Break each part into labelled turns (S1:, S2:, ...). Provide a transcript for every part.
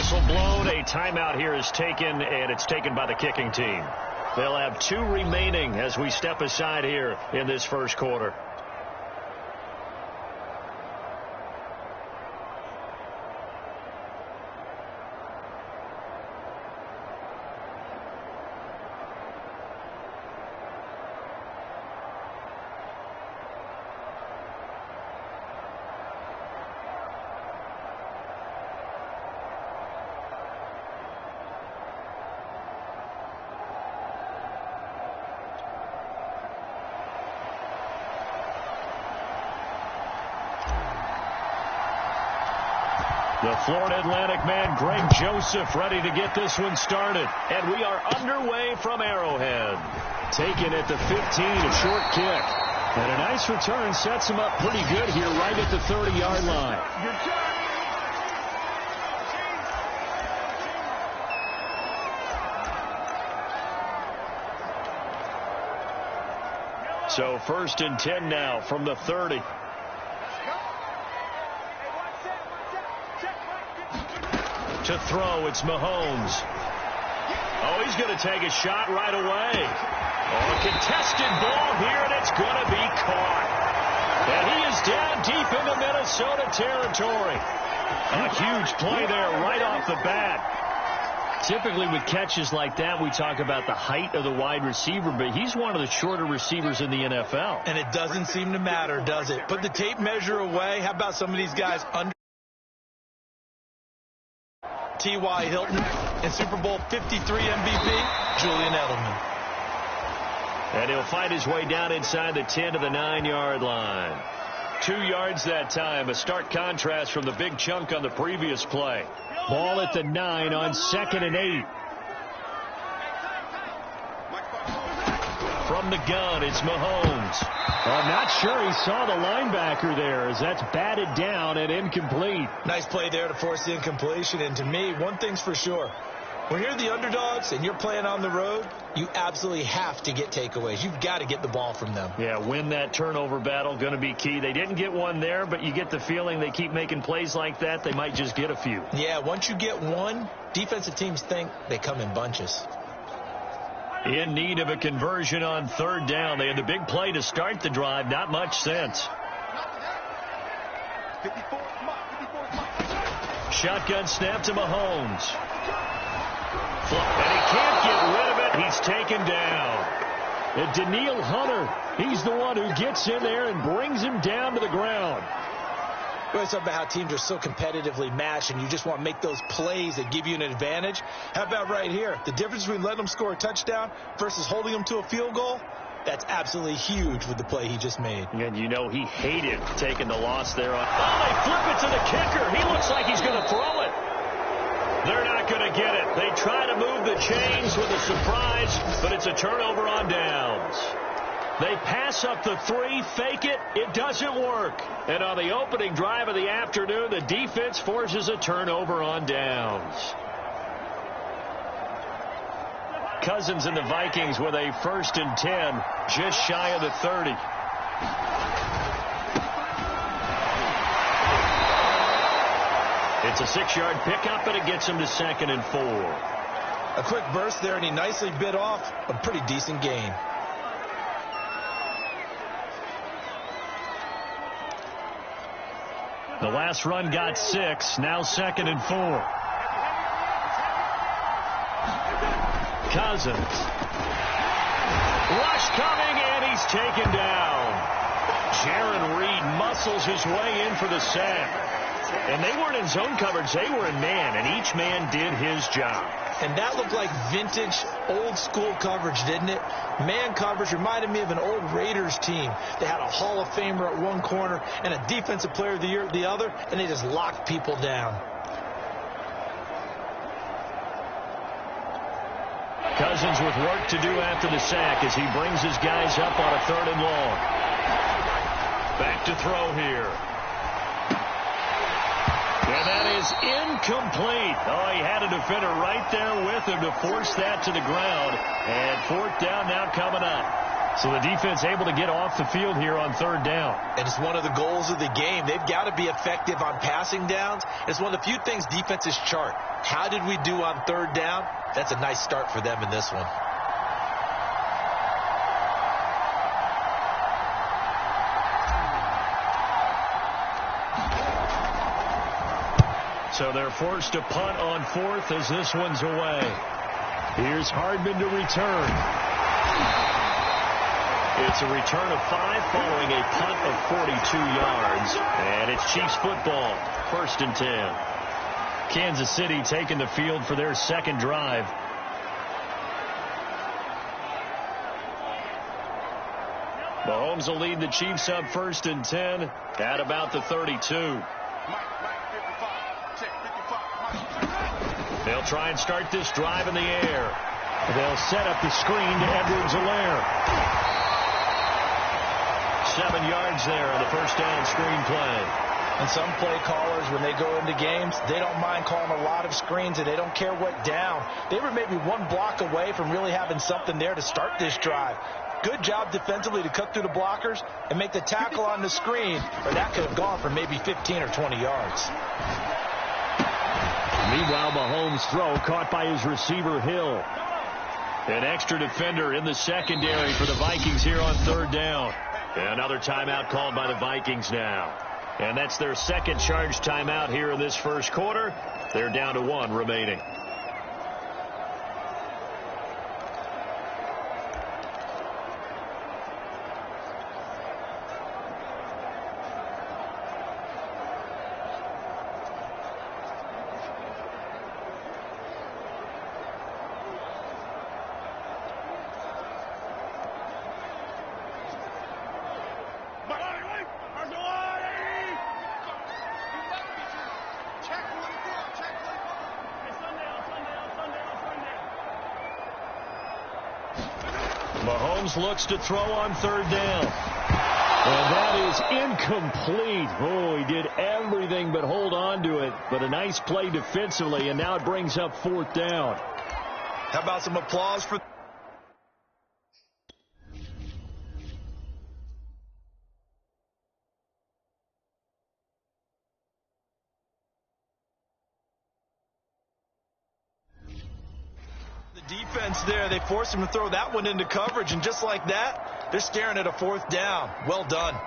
S1: whistle blown. A timeout here is taken, and it's taken by the kicking team. They'll have 2 remaining as we step aside here in this first quarter. The Florida Atlantic man, Greg Joseph, ready to get this one started. And we are underway from Arrowhead. Taken at the 15, a short kick. And a nice return sets him up pretty good here right at the 30-yard line. So 1st and 10 now from the 30. To throw, it's Mahomes. Oh, he's going to take a shot right away. Oh, a contested ball here, and it's going to be caught. And he is down deep into Minnesota territory. A huge play there right off the bat. Typically with catches like that, we talk about the height of the wide receiver, but he's one of the shorter receivers in the NFL.
S2: And it doesn't seem to matter, does it? Put the tape measure away. How about some of these guys under T.Y. Hilton and Super Bowl 53 MVP, Julian Edelman.
S1: And he'll fight his way down inside the 10 to the 9-yard line. 2 yards that time. A stark contrast from the big chunk on the previous play. Ball at the 9 on 2nd and 8. From the gun, it's Mahomes. I'm not sure he saw the linebacker there as that's batted down and incomplete.
S2: Nice play there to force the incompletion. And to me, one thing's for sure. When you're the underdogs and you're playing on the road, you absolutely have to get takeaways. You've got to get the ball from them.
S1: Yeah, win that turnover battle, going to be key. They didn't get one there, but you get the feeling they keep making plays like that, they might just get a few.
S2: Yeah, once you get one, defensive teams think they come in bunches.
S1: In need of a conversion on 3rd down. They had the big play to start the drive. Not much sense. Shotgun snap to Mahomes. And he can't get rid of it. He's taken down. And Daniil Hunter, he's the one who gets in there and brings him down to the ground.
S2: It's about how teams are so competitively matched, and you just want to make those plays that give you an advantage. How about right here? The difference between letting them score a touchdown versus holding them to a field goal, that's absolutely huge with the play he just made.
S1: And you know he hated taking the loss there. Oh, they flip it to the kicker. He looks like he's going to throw it. They're not going to get it. They try to move the chains with a surprise, but it's a turnover on downs. They pass up the 3, fake it. It doesn't work. And on the opening drive of the afternoon, the defense forces a turnover on downs. Cousins and the Vikings with a 1st and 10, just shy of the 30. It's a 6-yard pickup, and it gets him to 2nd and 4.
S2: A quick burst there, and he nicely bit off a pretty decent gain.
S1: The last run got 6. Now 2nd and 4. Cousins. Rush coming, and he's taken down. Jaron Reed muscles his way in for the sack. And they weren't in zone coverage. They were in man, and each man did his job.
S2: And that looked like vintage, old-school coverage, didn't it? Man coverage reminded me of an old Raiders team. They had a Hall of Famer at one corner and a Defensive Player of the Year at the other, and they just locked people down.
S1: Cousins with work to do after the sack as he brings his guys up on a 3rd and long. Back to throw here. And that is incomplete. Oh, he had a defender right there with him to force that to the ground. And 4th down now coming up. So the defense able to get off the field here on third down.
S2: And it's one of the goals of the game. They've got to be effective on passing downs. It's one of the few things defenses chart. How did we do on third down? That's a nice start for them in this one.
S1: So they're forced to punt on fourth as this one's away. Here's Hardman to return. It's a return of 5 following a punt of 42 yards. And it's Chiefs football, 1st and 10. Kansas City taking the field for their second drive. Mahomes will lead the Chiefs up 1st and 10 at about the 32. They'll try and start this drive in the air. They'll set up the screen to Edwards-Helaire. 7 yards there on the first down screen play.
S2: And some play callers, when they go into games, they don't mind calling a lot of screens, and they don't care what down. They were maybe one block away from really having something there to start this drive. Good job defensively to cut through the blockers and make the tackle on the screen, or that could have gone for maybe 15 or 20 yards.
S1: Meanwhile, Mahomes' throw caught by his receiver, Hill. An extra defender in the secondary for the Vikings here on third down. Another timeout called by the Vikings now. And that's their second charge timeout here in this first quarter. They're down to 1 remaining. Mahomes looks to throw on third down. And that is incomplete. Oh, he did everything but hold on to it. But a nice play defensively, and now it brings up 4th down.
S2: How about some applause for... defense there. They forced him to throw that one into coverage, and just like that, they're staring at a 4th down. Well done.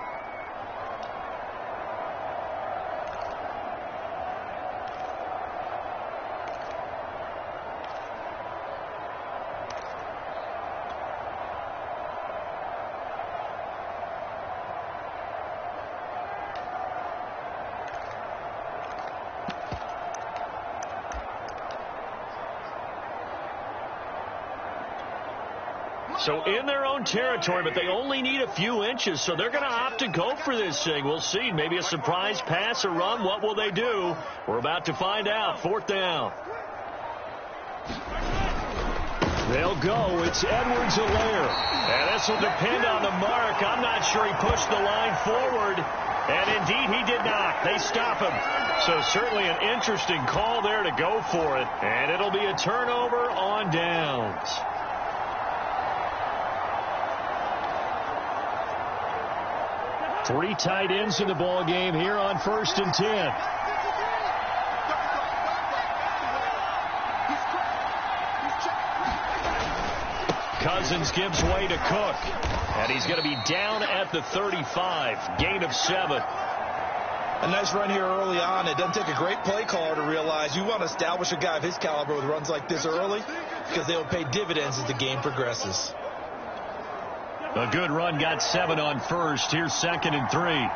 S1: So in their own territory, but they only need a few inches, so they're going to opt to go for this thing. We'll see. Maybe a surprise pass or run. What will they do? We're about to find out. 4th down. They'll go. It's Edwards-Helaire. And this will depend on the mark. I'm not sure he pushed the line forward. And indeed, he did not. They stop him. So certainly an interesting call there to go for it. And it'll be a turnover on downs. Three tight ends in the ball game here on 1st and 10. Cousins gives way to Cook. And he's going to be down at the 35. Gain of 7.
S2: A nice run here early on. It doesn't take a great play caller to realize you want to establish a guy of his caliber with runs like this early, because they will pay dividends as the game progresses.
S1: A good run got 7 on first. Here's 2nd and 3.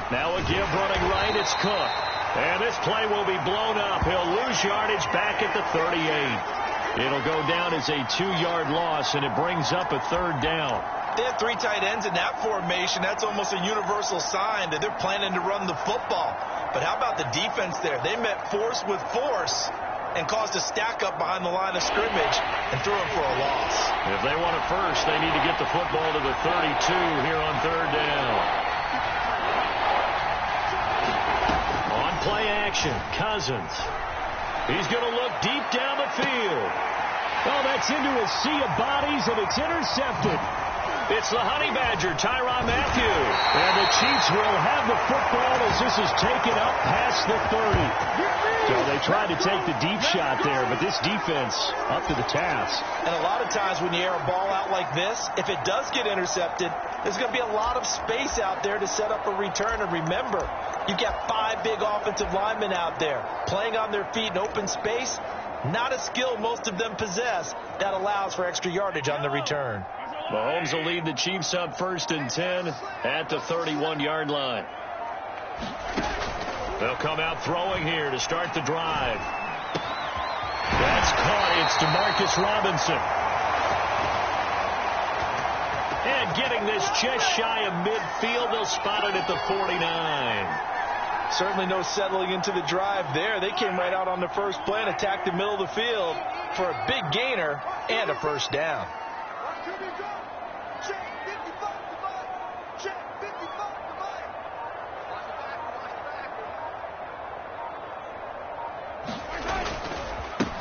S1: Now a give running right. It's Cook. And this play will be blown up. He'll lose yardage back at the 38. It'll go down as a 2-yard loss, and it brings up a 3rd down.
S2: They had 3 tight ends in that formation. That's almost a universal sign that they're planning to run the football. But how about the defense there? They met force with force and caused a stack up behind the line of scrimmage and threw him for a loss.
S1: If they want it first, they need to get the football to the 32 here on 3rd down. On play action, Cousins. He's going to look deep down the field. Oh, that's into a sea of bodies, and it's intercepted. It's the Honey Badger, Tyrann Mathieu. And the Chiefs will have the football as this is taken up past the 30. So they tried to take the deep shot there, but this defense up to the task.
S2: And a lot of times when you air a ball out like this, if it does get intercepted, there's going to be a lot of space out there to set up a return. And remember, you've got 5 big offensive linemen out there playing on their feet in open space. Not a skill most of them possess that allows for extra yardage on the return.
S1: Mahomes will lead the Chiefs up 1st and 10 at the 31-yard line. They'll come out throwing here to start the drive. That's caught. It's DeMarcus Robinson. And getting this just shy of midfield, they'll spot it at the 49.
S2: Certainly no settling into the drive there. They came right out on the first play and attacked the middle of the field for a big gainer and a first down.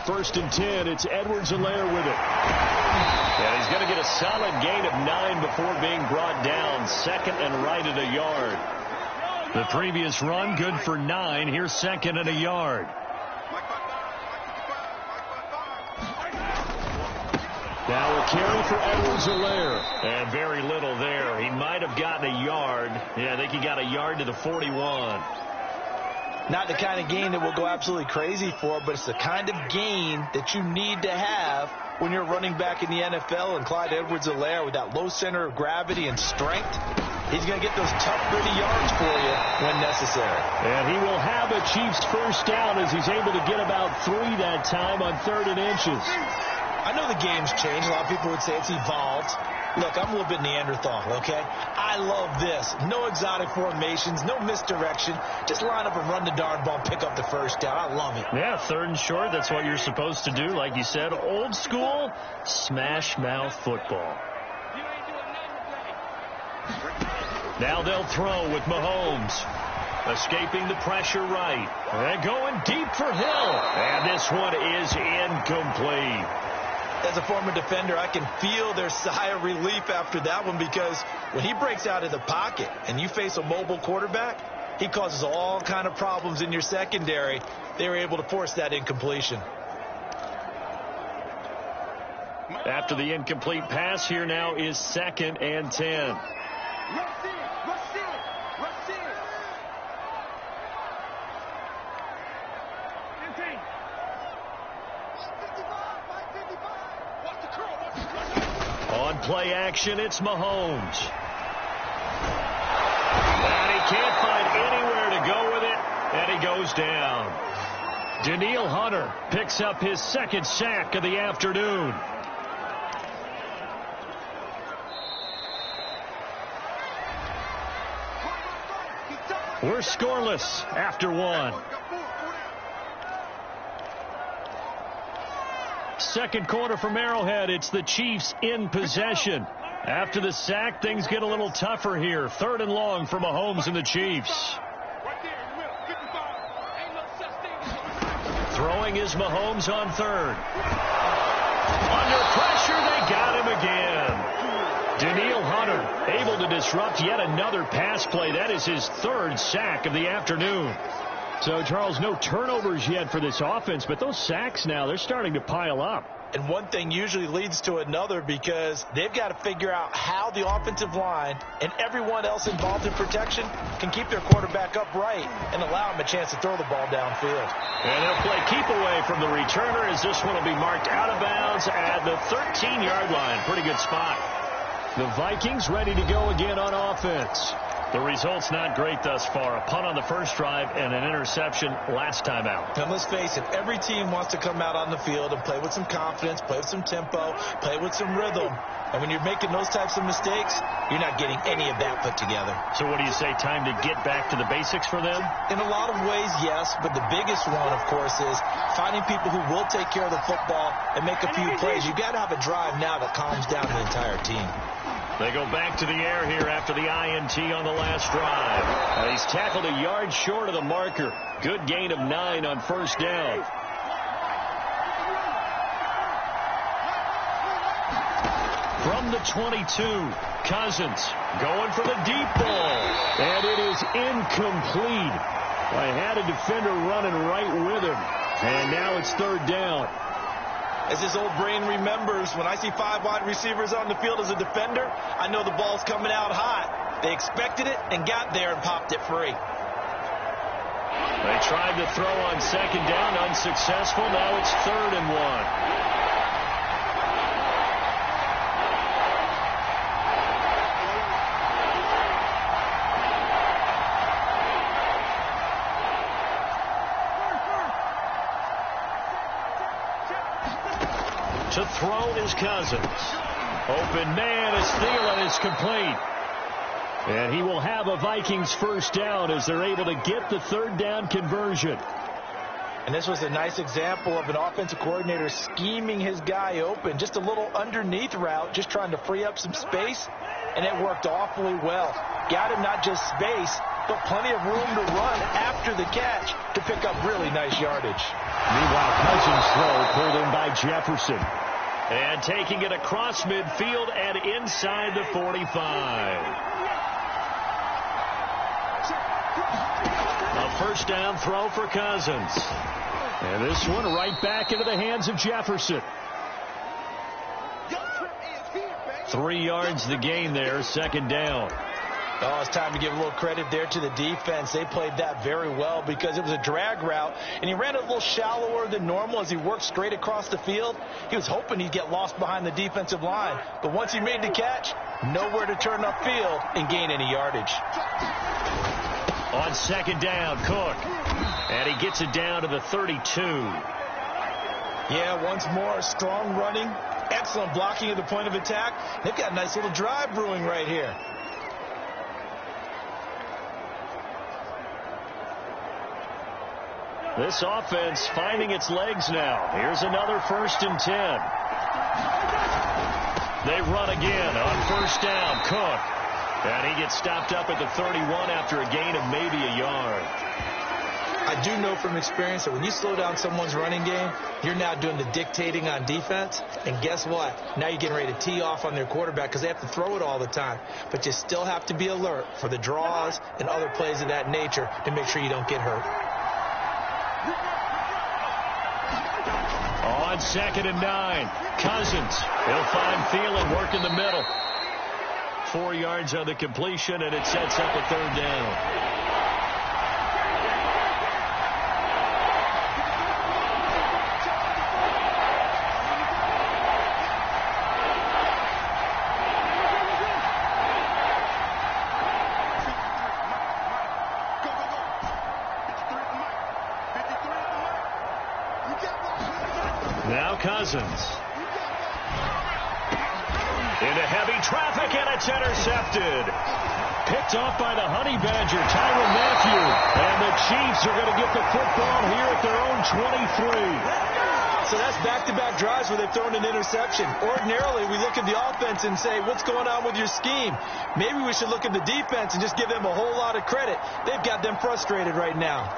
S1: First and 10, it's Edwards-Helaire with it. And he's going to get a solid gain of 9 before being brought down. 2nd and right at a yard. The previous run, good for 9. Here's 2nd and a yard. Now a carry for Edwards-Helaire. And very little there. He might have gotten a yard. Yeah, I think he got a yard to the 41.
S2: Not the kind of gain that we'll go absolutely crazy for, but it's the kind of gain that you need to have when you're running back in the NFL. And Clyde Edwards-Helaire, with that low center of gravity and strength, he's going to get those tough, gritty yards for you when necessary.
S1: And he will have a Chiefs first down as he's able to get about 3 that time on 3rd and inches.
S2: I know the game's changed. A lot of people would say it's evolved. Look, I'm a little bit Neanderthal, okay? I love this. No exotic formations, no misdirection. Just line up and run the darn ball, pick up the first down. I love it.
S1: Yeah, 3rd and short, that's what you're supposed to do. Like you said, old school, smash mouth football. Now they'll throw with Mahomes. Escaping the pressure right. And going deep for Hill. And this one is incomplete.
S2: As a former defender, I can feel their sigh of relief after that one, because when he breaks out of the pocket and you face a mobile quarterback, he causes all kind of problems in your secondary. They were able to force that incompletion.
S1: After the incomplete pass, here now is 2nd and 10. On play action, it's Mahomes. And he can't find anywhere to go with it, and he goes down. Danielle Hunter picks up his 2nd sack of the afternoon. We're scoreless after 1. 2nd quarter from Arrowhead. It's the Chiefs in possession. After the sack, things get a little tougher here. 3rd and long for Mahomes and the Chiefs. Throwing is Mahomes on 3rd. Under pressure, they got him again. Danielle Hunter able to disrupt yet another pass play. That is his 3rd sack of the afternoon. So, Charles, no turnovers yet for this offense, but those sacks now, they're starting to pile up.
S2: And one thing usually leads to another, because they've got to figure out how the offensive line and everyone else involved in protection can keep their quarterback upright and allow him a chance to throw the ball downfield.
S1: And they'll play keep away from the returner, as this one will be marked out of bounds at the 13-yard line. Pretty good spot. The Vikings ready to go again on offense. The result's not great thus far. A punt on the first drive and an interception last time out.
S2: And let's face it, every team wants to come out on the field and play with some confidence, play with some tempo, play with some rhythm. And when you're making those types of mistakes, you're not getting any of that put together.
S1: So what do you say, time to get back to the basics for them?
S2: In a lot of ways, yes. But the biggest one, of course, is finding people who will take care of the football and make a few plays. You've got to have a drive now that calms down the entire team.
S1: They go back to the air here after the INT on the last drive. And he's tackled a yard short of the marker. Good gain of 9 on first down. the 22. Cousins going for the deep ball. And it is incomplete. I had a defender running right with him. And now it's third down.
S2: As his old brain remembers, when I see 5 wide receivers on the field as a defender, I know the ball's coming out hot. They expected it and got there and popped it free.
S1: They tried to throw on second down, unsuccessful. Now it's 3rd and 1. To throw is Cousins. Open man is Thielen is complete. And he will have a Vikings first down as they're able to get the 3rd down conversion.
S2: And this was a nice example of an offensive coordinator scheming his guy open. Just a little underneath route, just trying to free up some space. And it worked awfully well. Got him not just space, but plenty of room to run after the catch to pick up really nice yardage.
S1: Meanwhile, Cousins' throw pulled in by Jefferson. And taking it across midfield and inside the 45. A first down throw for Cousins. And this one right back into the hands of Jefferson. 3 yards the gain there, 2nd down.
S2: Oh, it's time to give a little credit there to the defense. They played that very well because it was a drag route, and he ran a little shallower than normal as he worked straight across the field. He was hoping he'd get lost behind the defensive line, but once he made the catch, nowhere to turn upfield and gain any yardage.
S1: On 2nd down, Cook, and he gets it down to the 32.
S2: Yeah, once more, strong running, excellent blocking at the point of attack. They've got a nice little drive brewing right here.
S1: This offense finding its legs now. Here's another 1st and 10. They run again on 1st down. Cook. And he gets stopped up at the 31 after a gain of maybe a yard.
S2: I do know from experience that when you slow down someone's running game, you're now doing the dictating on defense. And guess what? Now you're getting ready to tee off on their quarterback because they have to throw it all the time. But you still have to be alert for the draws and other plays of that nature to make sure you don't get hurt.
S1: On 2nd and 9, Cousins. He'll find Thielen working the middle. 4 yards on the completion, and it sets up a 3rd down. Now Cousins. Into heavy traffic, and it's intercepted. Picked off by the Honey Badger, Tyrann Mathieu. And the Chiefs are going to get the football here at their own 23.
S2: So that's back-to-back drives where they've thrown an interception. Ordinarily, we look at the offense and say, what's going on with your scheme? Maybe we should look at the defense and just give them a whole lot of credit. They've got them frustrated right now.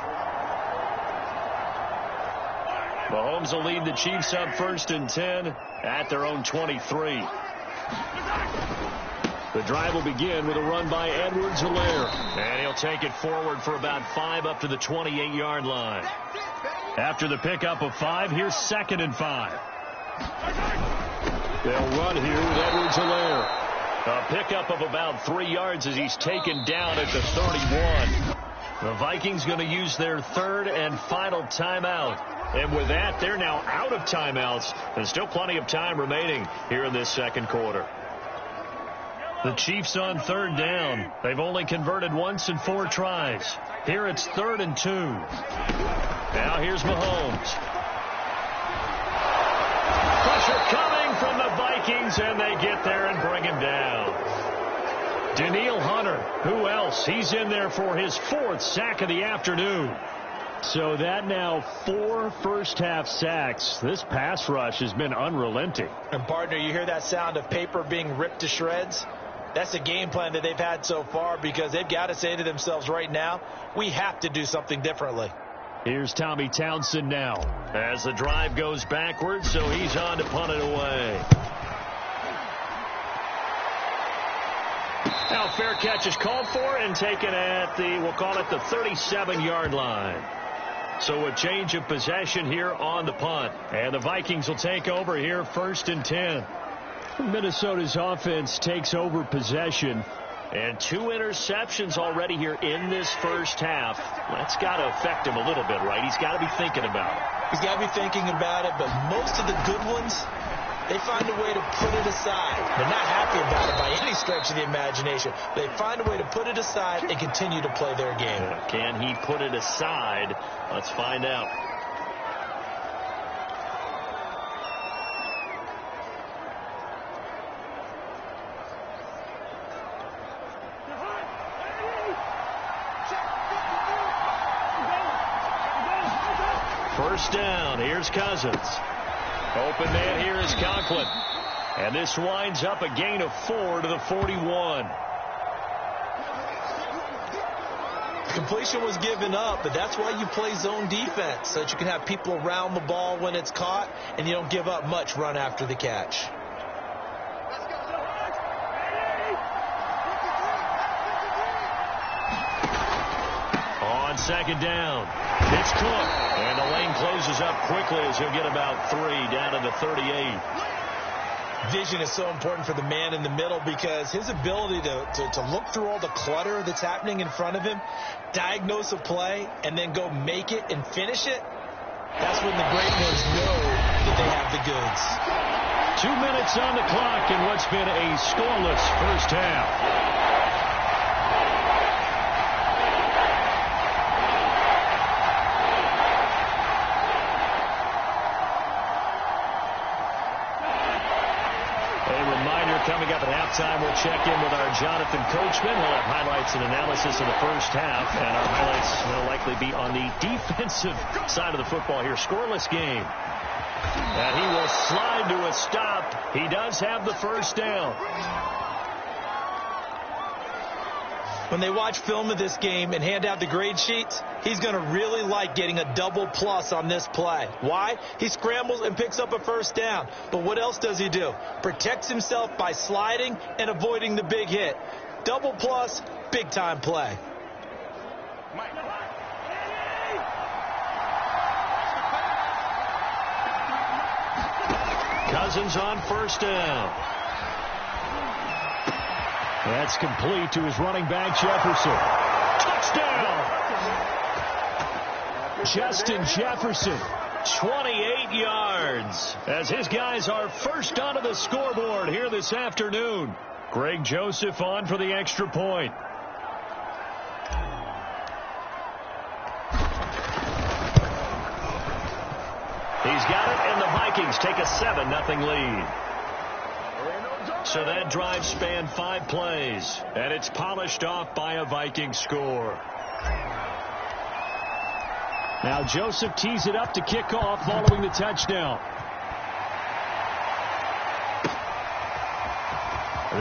S1: Mahomes will lead the Chiefs up 1st and 10 at their own 23. The drive will begin with a run by Edwards-Helaire. And he'll take it forward for about 5 up to the 28-yard line. After the pickup of 5, here's 2nd and 5. They'll run here with Edwards-Helaire. A pickup of about 3 yards as he's taken down at the 31. The Vikings going to use their 3rd and final timeout. And with that, they're now out of timeouts. There's still plenty of time remaining here in this 2nd quarter. The Chiefs on 3rd down. They've only converted once in 4 tries. Here it's 3rd and 2. Now here's Mahomes. Pressure coming from the Vikings, and they get there and bring him down. Danielle Hunter, who else? He's in there for his 4th sack of the afternoon. So that now 4 first-half sacks. This pass rush has been unrelenting.
S2: And, partner, you hear that sound of paper being ripped to shreds? That's a game plan that they've had so far because they've got to say to themselves right now, we have to do something differently.
S1: Here's Tommy Townsend now as the drive goes backwards, so he's on to punt it away. Now fair catch is called for and taken at the, we'll call it the 37-yard line. So a change of possession here on the punt. And the Vikings will take over here 1st and 10. Minnesota's offense takes over possession. And 2 interceptions already here in this first half. That's got to affect him a little bit, right? He's got to be thinking about it.
S2: He's got to be thinking about it, but most of the good ones, they find a way to put it aside. They're not happy about it by any stretch of the imagination. They find a way to put it aside and continue to play their game.
S1: Can he put it aside? Let's find out. First down. Here's Cousins. Open man here is Conklin. And this winds up a gain of 4 to the 41.
S2: Completion was given up, but that's why you play zone defense, so that you can have people around the ball when it's caught, and you don't give up much run after the catch. On second down, it's Cook, and the lane closes up quickly as he'll get about 3 down to the 38. Vision is so important for the man in the middle because his ability to look through all the clutter that's happening in front of him, diagnose a play, and then go make it and finish it, that's when the great ones know that they have the goods.
S1: 2 minutes on the clock in what's been a scoreless first half. Coming up at halftime, we'll check in with our Jonathan Coachman. We'll have highlights and analysis of the first half, and our highlights will likely be on the defensive side of the football here. Scoreless game. And he will slide to a stop. He does have the first down.
S2: When they watch film of this game and hand out the grade sheets, he's going to really like getting a double plus on this play. Why? He scrambles and picks up a first down. But what else does he do? Protects himself by sliding and avoiding the big hit. Double plus, big time play.
S1: Cousins on first down. That's complete to his running back, Jefferson. Touchdown! Justin Jefferson, 28 yards, as his guys are first onto the scoreboard here this afternoon. Greg Joseph on for the extra point. He's got it, and the Vikings take a 7-0 lead. So that drive spanned 5 plays, and it's polished off by a Viking score. Now Joseph tees it up to kick off following the touchdown.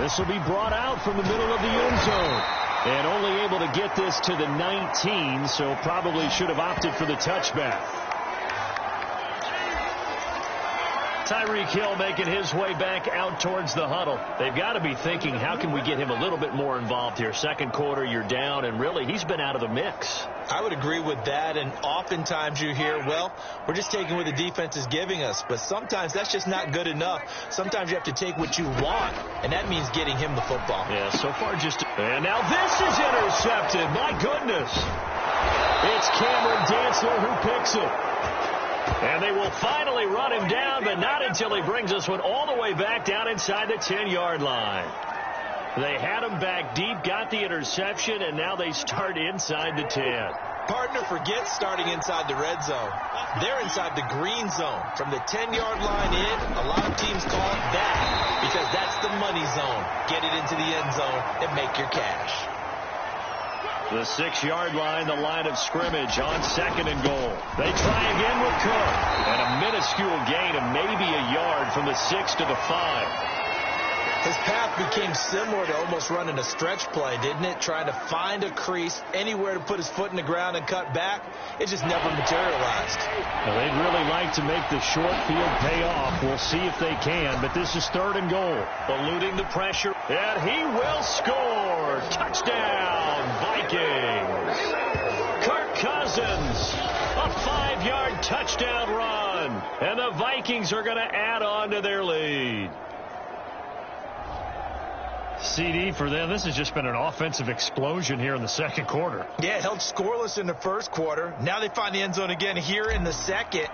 S1: This will be brought out from the middle of the end zone. And only able to get this to the 19, so probably should have opted for the touchback. Tyreek Hill making his way back out towards the huddle. They've got to be thinking, how can we get him a little bit more involved here? Second quarter, you're down, and really, he's been out of the mix.
S2: I would agree with that, and oftentimes you hear, well, we're just taking what the defense is giving us, but sometimes that's just not good enough. Sometimes you have to take what you want, and that means getting him the football.
S1: Yeah, so far just... And now this is intercepted. My goodness. It's Cameron Dantzler who picks it. And they will finally run him down, but not until he brings this one all the way back down inside the 10-yard line. They had him back deep, got the interception, and now they start inside the 10.
S2: Partner forgets starting inside the red zone. They're inside the green zone. From the 10-yard line in, a lot of teams call it that because that's the money zone. Get it into the end zone and make your cash.
S1: The 6-yard line, the line of scrimmage on second and goal. They try again with Cook. And a minuscule gain of maybe a yard from the 6 to the 5.
S2: His path became similar to almost running a stretch play, didn't it? Trying to find a crease, anywhere to put his foot in the ground and cut back. It just never materialized.
S1: Well, they'd really like to make the short field pay off. We'll see if they can, but this is 3rd and goal. Eluding the pressure, and he will score. Touchdown, Vikings. Kirk Cousins, a 5-yard touchdown run, and the Vikings are going to add on to their lead. CD for them, this has just been an offensive explosion here in the second quarter.
S2: Yeah, held scoreless in the first quarter. Now they find the end zone again here in the second.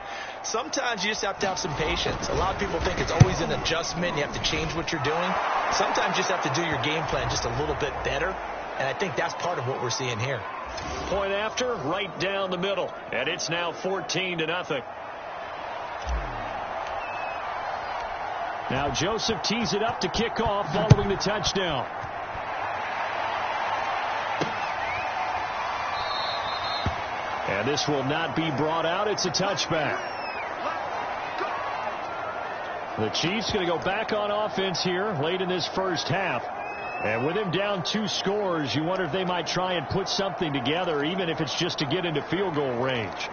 S2: Sometimes you just have to have some patience. A lot of people think it's always an adjustment. You have to change what you're doing. Sometimes you just have to do your game plan just a little bit better. And I think that's part of what we're seeing here.
S1: Point after, right down the middle. And it's now 14-0. Now Joseph tees it up to kick off following the touchdown. And this will not be brought out. It's a touchback. The Chiefs going to go back on offense here late in this first half. And with him down 2 scores, you wonder if they might try and put something together, even if it's just to get into field goal range.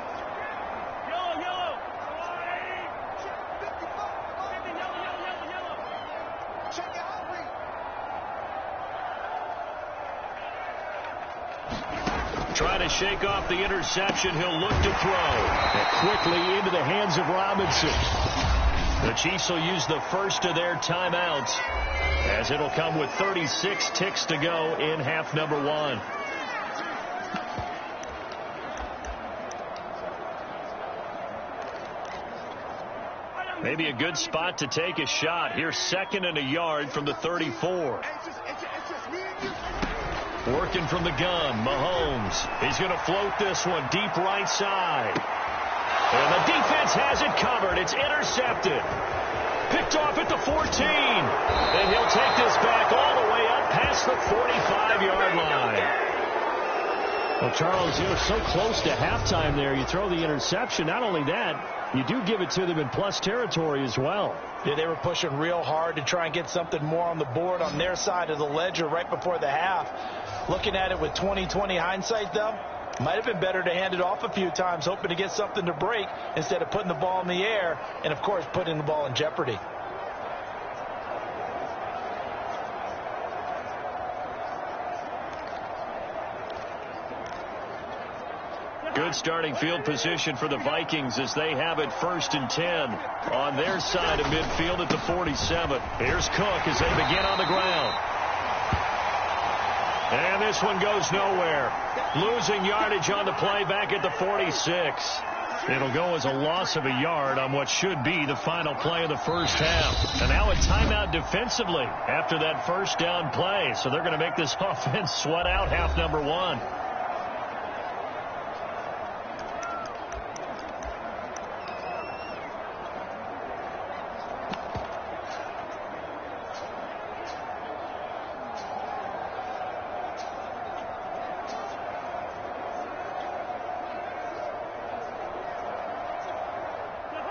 S1: Trying to shake off the interception. He'll look to throw. And quickly into the hands of Robinson. The Chiefs will use the first of their timeouts, as it'll come with 36 ticks to go in half number 1. Maybe a good spot to take a shot. Here's 2nd and a yard from the 34. Working from the gun, Mahomes. He's going to float this one deep right side. And the defense has it covered. It's intercepted. Picked off at the 14. And he'll take this back all the way up past the 45-yard line. Well, Charles, you're so close to halftime there. You throw the interception. Not only that, you do give it to them in plus territory as well.
S2: Yeah, they were pushing real hard to try and get something more on the board on their side of the ledger right before the half. Looking at it with 20/20 hindsight, though, might have been better to hand it off a few times, hoping to get something to break instead of putting the ball in the air and, of course, putting the ball in jeopardy.
S1: Good starting field position for the Vikings as they have it 1st and 10 on their side of midfield at the 47. Here's Cook as they begin on the ground. And this one goes nowhere. Losing yardage on the play back at the 46. It'll go as a loss of a yard on what should be the final play of the first half. And now a timeout defensively after that first down play. So they're going to make this offense sweat out half number 1.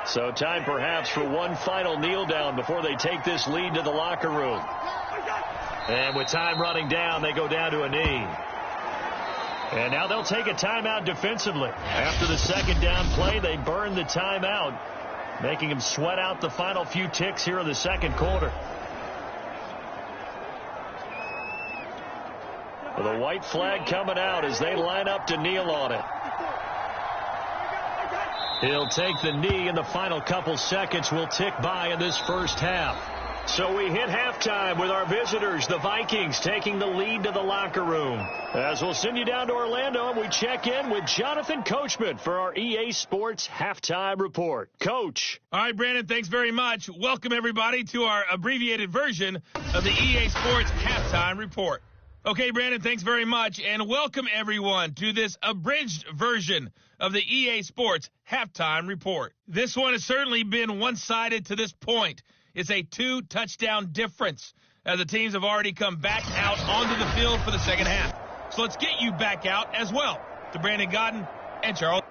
S1: So time perhaps for one final kneel down before they take this lead to the locker room. And with time running down, they go down to a knee. And now they'll take a timeout defensively. After the second down play, they burn the timeout, making them sweat out the final few ticks here in the second quarter. Well, the white flag coming out as they line up to kneel on it. He'll take the knee, and the final couple seconds will tick by in this first half. So we hit halftime with our visitors, the Vikings, taking the lead to the locker room. As we'll send you down to Orlando, and we check in with Jonathan Coachman for our EA Sports Halftime Report. Coach.
S3: All right, Brandon, thanks very much. Welcome, everybody, to our abbreviated version of the EA Sports Halftime Report. Okay, Brandon, thanks very much, and welcome, everyone, to this abridged version of the EA Sports Halftime Report. This one has certainly been one-sided to this point. It's a 2-touchdown difference as the teams have already come back out onto the field for the second half. So let's get you back out as well to Brandon Godden and Charles.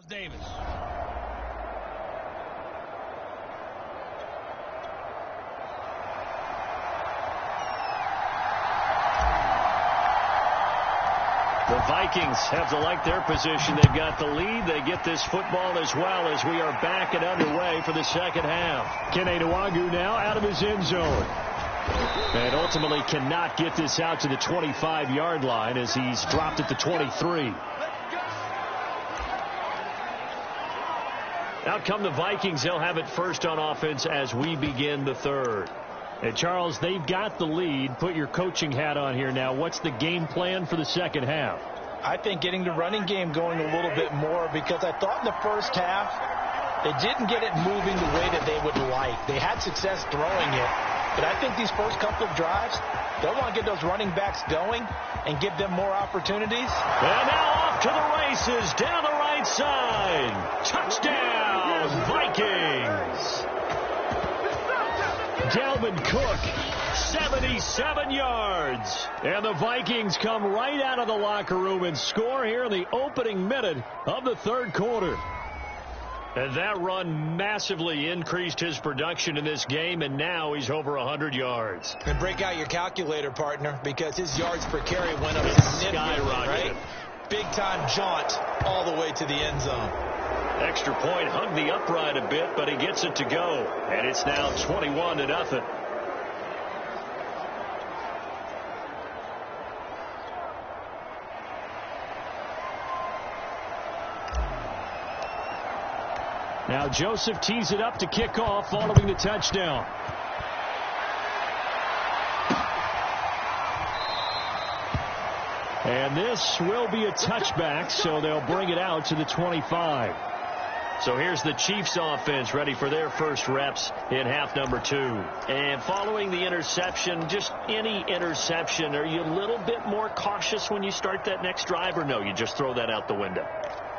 S3: Davis.
S1: The Vikings have to like their position. They've got the lead. They get this football as well as we are back and underway for the second half. Ken Adewagu now out of his end zone. And ultimately cannot get this out to the 25-yard line as he's dropped at the 23. Out come the Vikings. They'll have it first on offense as we begin the third. And Charles, they've got the lead. Put your coaching hat on here now. What's the game plan for the second half?
S2: I think getting the running game going a little bit more, because I thought in the first half they didn't get it moving the way that they would like. They had success throwing it, but I think these first couple of drives, they'll want to get those running backs going and give them more opportunities.
S1: And now off to the races down the right side. Touchdown, Vikings. Dalvin Cook, 77 yards. And the Vikings come right out of the locker room and score here in the opening minute of the third quarter. And that run massively increased his production in this game, and now he's over 100 yards.
S2: And break out your calculator, partner, because his yards per carry went up significantly, right? Big-time jaunt all the way to the end zone.
S1: Extra point, hung the upright a bit, but he gets it to go. And it's now 21-0. Now Joseph tees it up to kick off following the touchdown. And this will be a touchback, so they'll bring it out to the 25. So here's the Chiefs offense ready for their first reps in half number 2. And following the interception, just any interception, are you a little bit more cautious when you start that next drive, or no, you just throw that out the window?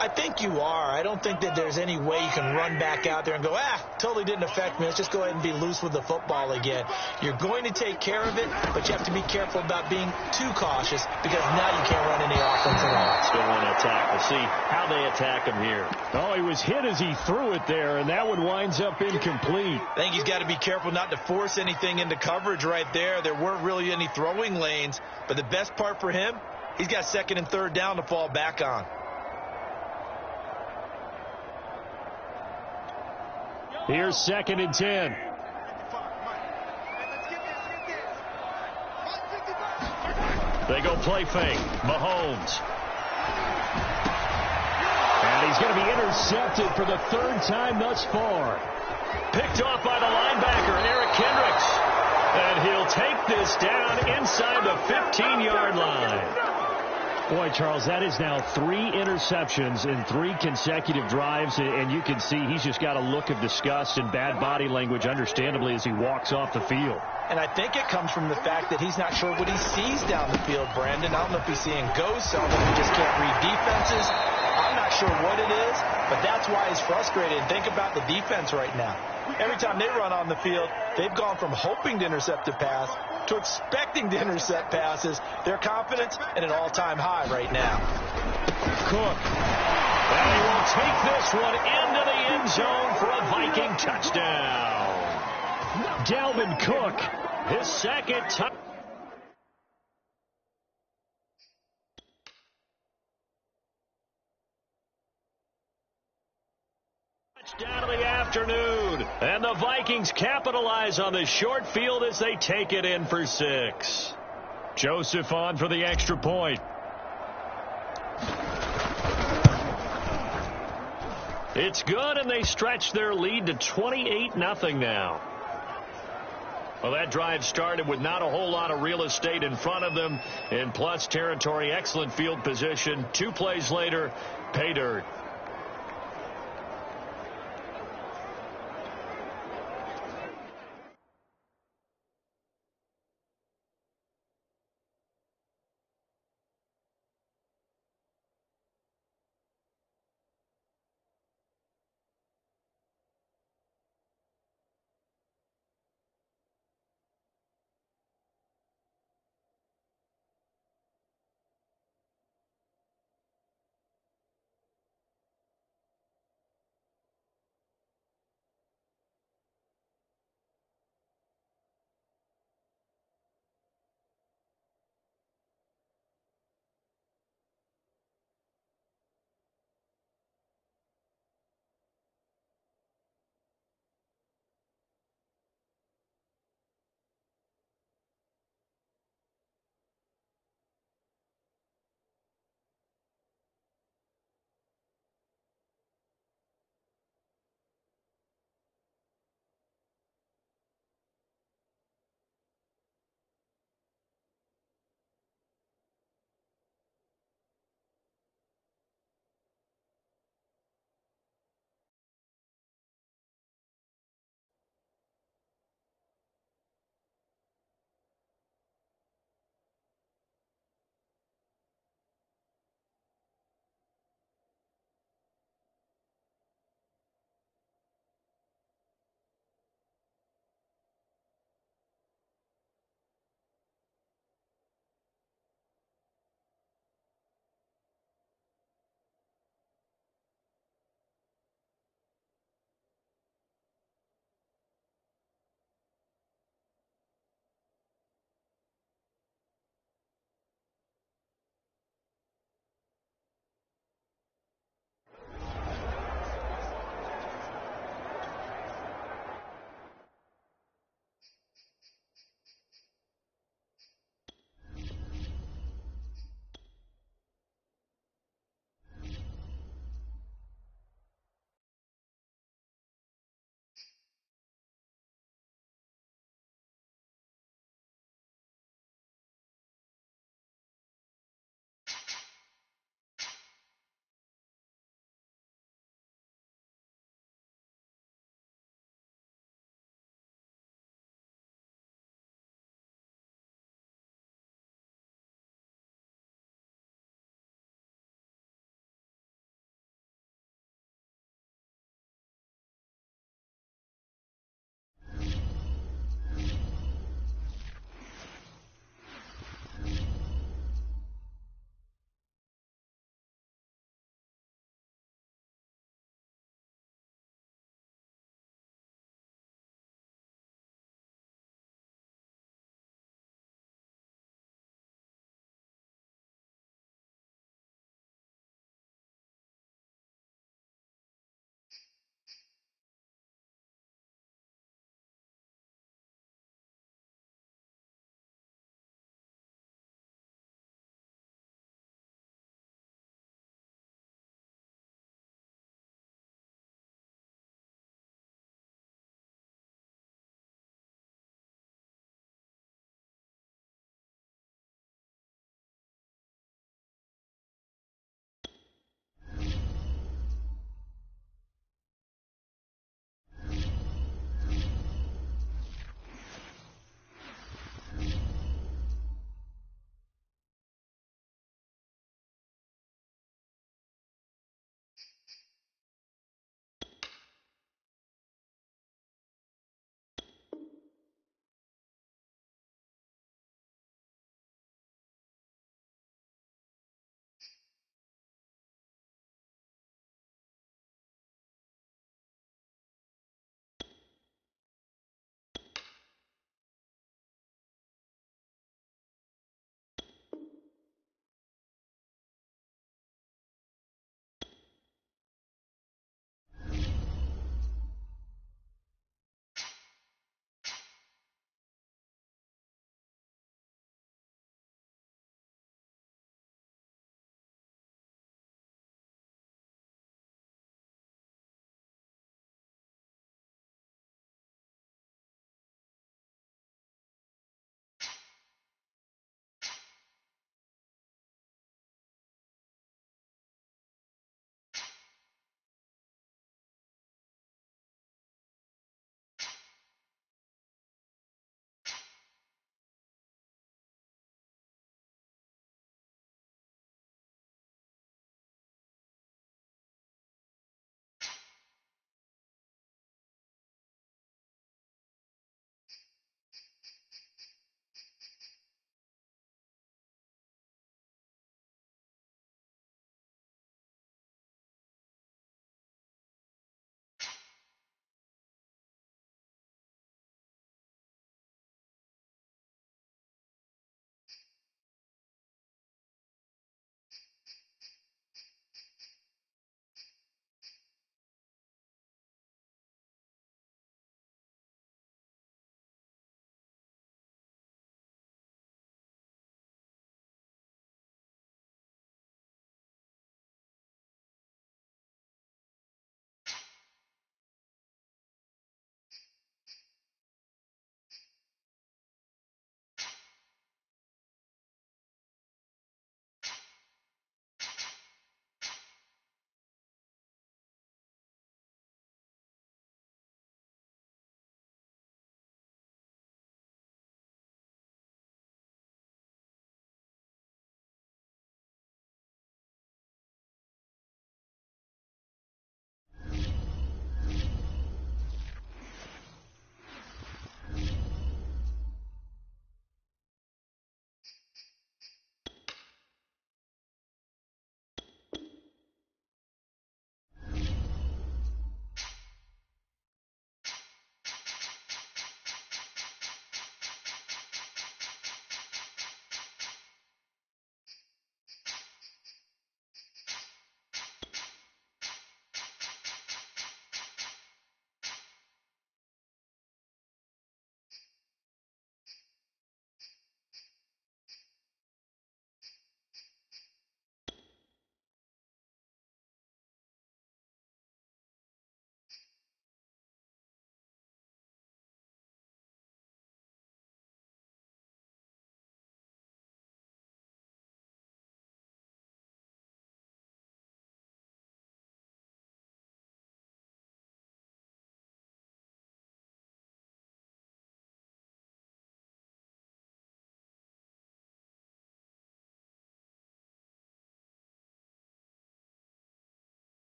S2: I think you are. I don't think that there's any way you can run back out there and go, totally didn't affect me. Let's just go ahead and be loose with the football again. You're going to take care of it, but you have to be careful about being too cautious, because now you can't run any offense at all.
S1: Still want to attack. We'll see how they attack him here. Oh, he was hit as he threw it there, and that one winds up incomplete.
S2: I think he's got to be careful not to force anything into coverage right there. There weren't really any throwing lanes, but the best part for him, he's got second and third down to fall back on.
S1: Here's 2nd and 10. They go play fake. Mahomes. And he's going to be intercepted for the third time thus far. Picked off by the linebacker, Eric Kendricks. And he'll take this down inside the 15-yard line. Boy, Charles, that is now 3 interceptions in 3 consecutive drives, and you can see he's just got a look of disgust and bad body language, understandably, as he walks off the field.
S2: And I think it comes from the fact that he's not sure what he sees down the field, Brandon. I don't know if he's seeing ghosts. I don't know if he just can't read defenses. I'm not sure what it is, but that's why he's frustrated. And think about the defense right now. Every time they run on the field, they've gone from hoping to intercept a pass to expecting to intercept passes. Their confidence at an all-time high right now.
S1: Cook. And he will take this one into the end zone for a Viking touchdown. Dalvin Cook, his second touchdown. Down of the afternoon, and the Vikings capitalize on the short field as they take it in for 6. Joseph on for the extra point. It's good, and they stretch their lead to 28-0 now. Well, that drive started with not a whole lot of real estate in front of them, and plus territory, excellent field position. 2 plays later, pay dirt.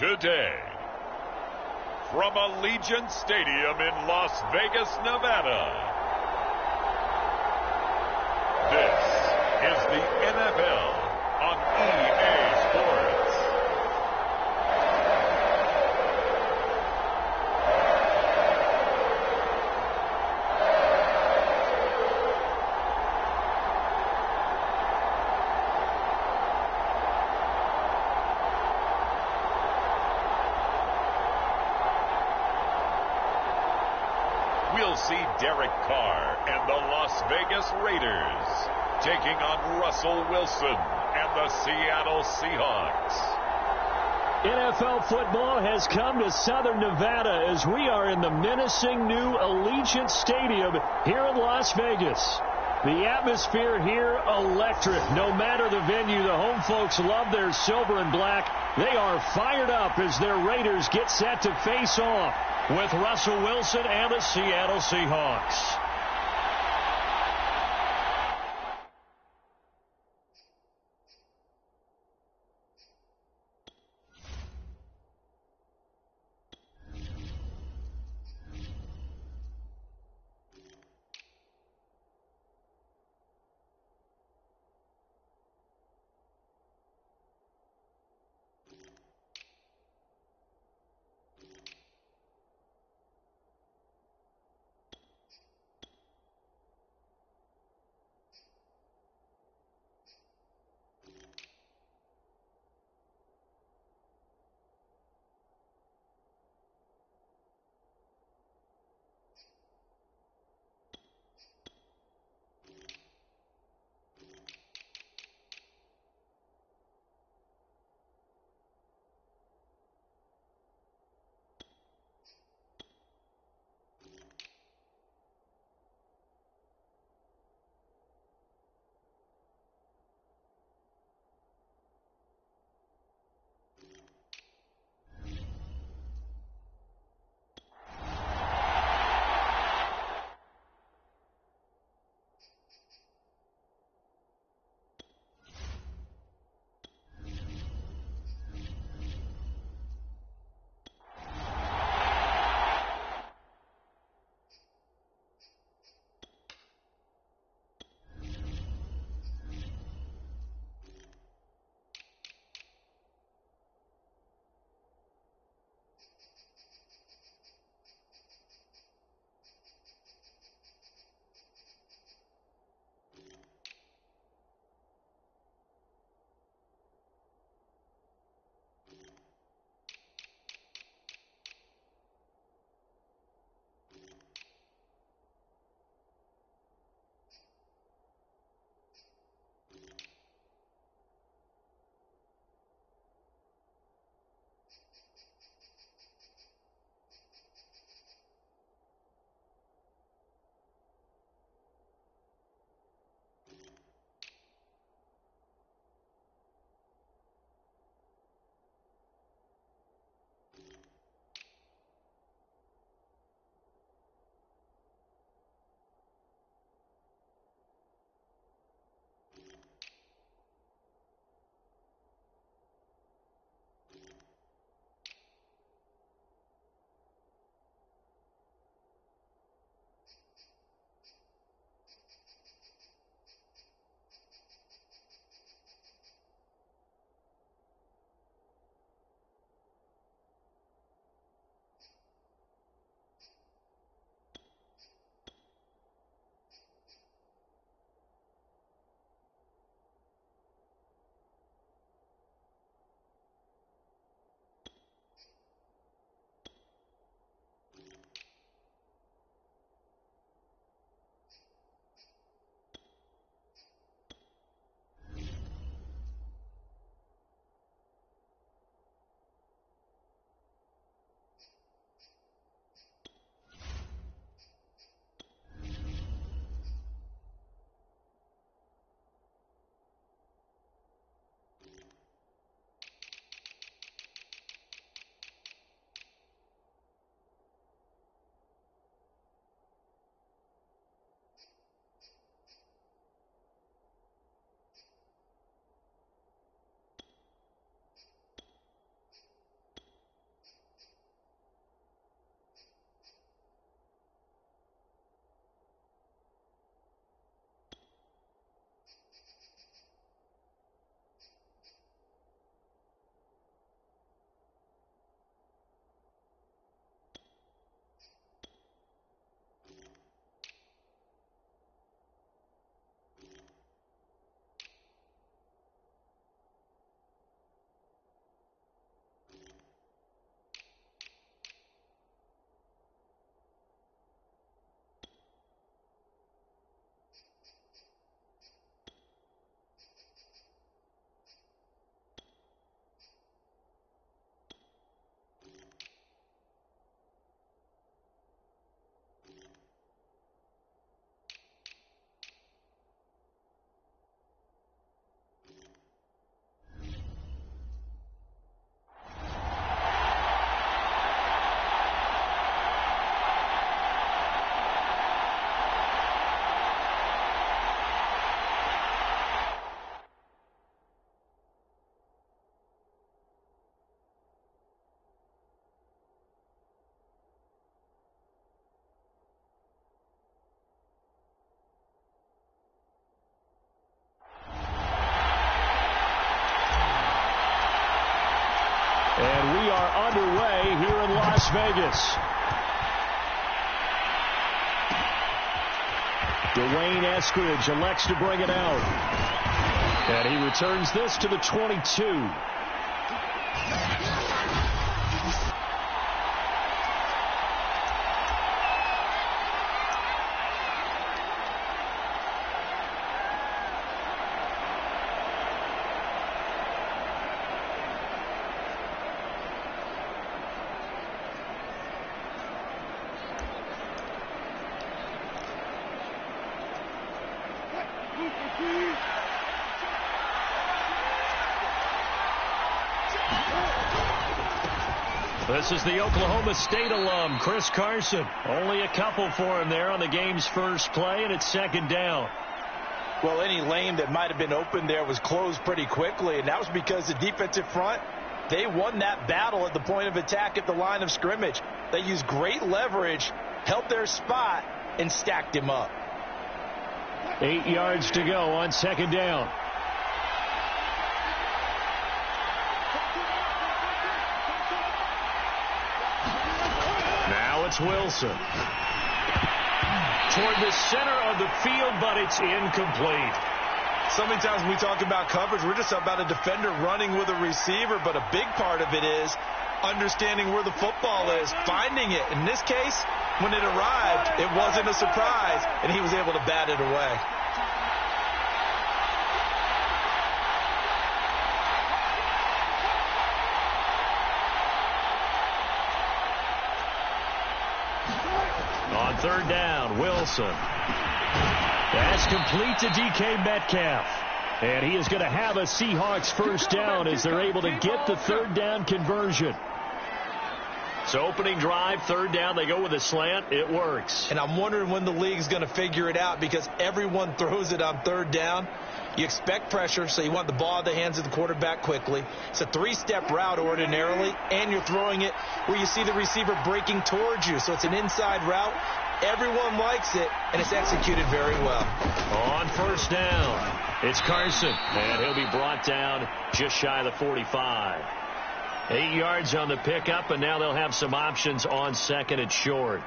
S4: today. From Allegiant Stadium in Las Vegas, Nevada, this is the NFL on EA Sports. We'll see Derek Carr and the Las Vegas Raiders taking on Russell Wilson and the Seattle Seahawks.
S5: NFL football has come to Southern Nevada as we are in the menacing new Allegiant Stadium here in Las Vegas. The atmosphere here electric. No matter the venue, the home folks love their silver and black. They are fired up as their Raiders get set to face off with Russell Wilson and the Seattle Seahawks. Vegas. Dwayne Eskridge elects to bring it out. And he returns this to the 22. This is the Oklahoma State alum, Chris Carson. Only a couple for him there on the game's first play, and it's second down.
S2: Well, any lane that might have been open there was closed pretty quickly, and that was because the defensive front, they won that battle at the point of attack at the line of scrimmage. They used great leverage, held their spot, and stacked him up.
S5: 8 yards to go on second down. Now it's Wilson. Toward the center of the field, but it's incomplete.
S2: So many times when we talk about coverage, we're just about a defender running with a receiver, but a big part of it is understanding where the football is, finding it. In this case, when it arrived, it wasn't a surprise, and he was able to bat it away.
S5: On third down, Wilson. That's complete to DK Metcalf. And he is going to have a Seahawks first down as they're able to get the third down conversion. So opening drive, third down, they go with a slant. It works.
S2: And I'm wondering when the league's going to figure it out because everyone throws it on third down. You expect pressure, so you want the ball in the hands of the quarterback quickly. It's a three-step route ordinarily, and you're throwing it where you see the receiver breaking towards you. So it's an inside route. Everyone likes it, and it's executed very well.
S5: On first down, it's Carson, and he'll be brought down just shy of the 45. 8 yards on the pickup, and now they'll have some options on second and short.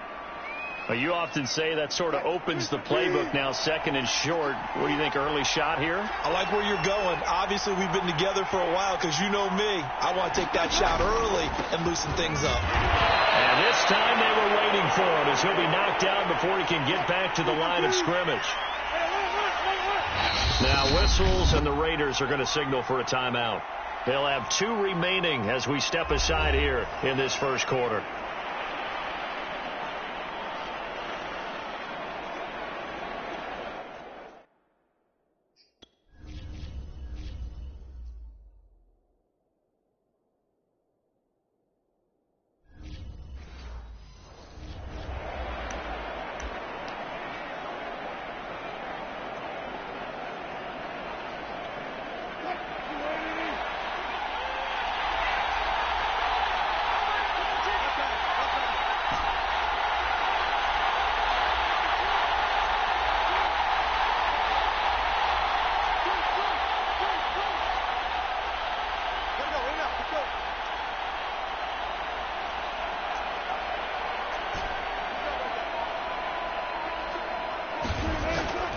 S5: Well, you often say that sort of opens the playbook now, second and short. What do you think, early shot here?
S2: I like where you're going. Obviously, we've been together for a while because you know me. I want to take that shot early and loosen things up.
S5: And this time they were waiting for him as he'll be knocked down before he can get back to the line of scrimmage. Now whistles, and the Raiders are going to signal for a timeout. They'll have 2 remaining as we step aside here in this first quarter.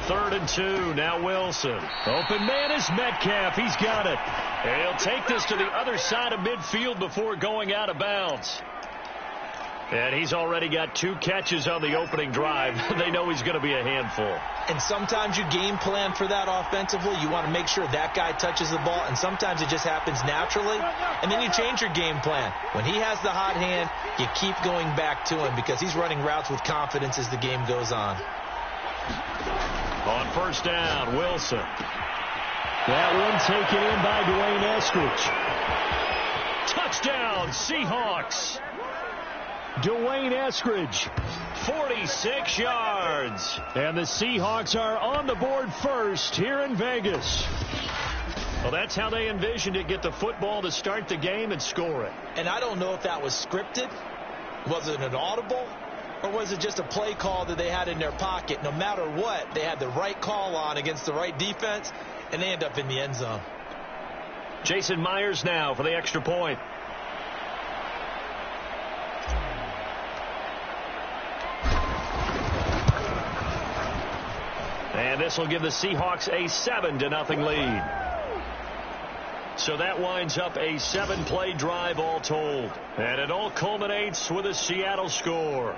S5: Third and 2, now Wilson. Open man is Metcalf. He's got it. And he'll take this to the other side of midfield before going out of bounds. And he's already got 2 catches on the opening drive. They know he's going to be a handful.
S2: And sometimes you game plan for that offensively. You want to make sure that guy touches the ball, and sometimes it just happens naturally. And then you change your game plan. When he has the hot hand, you keep going back to him because he's running routes with confidence as the game goes on.
S5: On first down, Wilson. That one taken in by Dwayne Eskridge. Touchdown, Seahawks. Dwayne Eskridge, 46 yards. And the Seahawks are on the board first here in Vegas. Well, that's how they envisioned it, get the football to start the game and score it.
S2: And I don't know if that was scripted. Was it an audible? Or was it just a play call that they had in their pocket? No matter what, they had the right call on against the right defense, and they end up in the end zone.
S5: Jason Myers now for the extra point. And this will give the Seahawks a 7-0 lead. So that winds up a 7-play drive all told. And it all culminates with a Seattle score.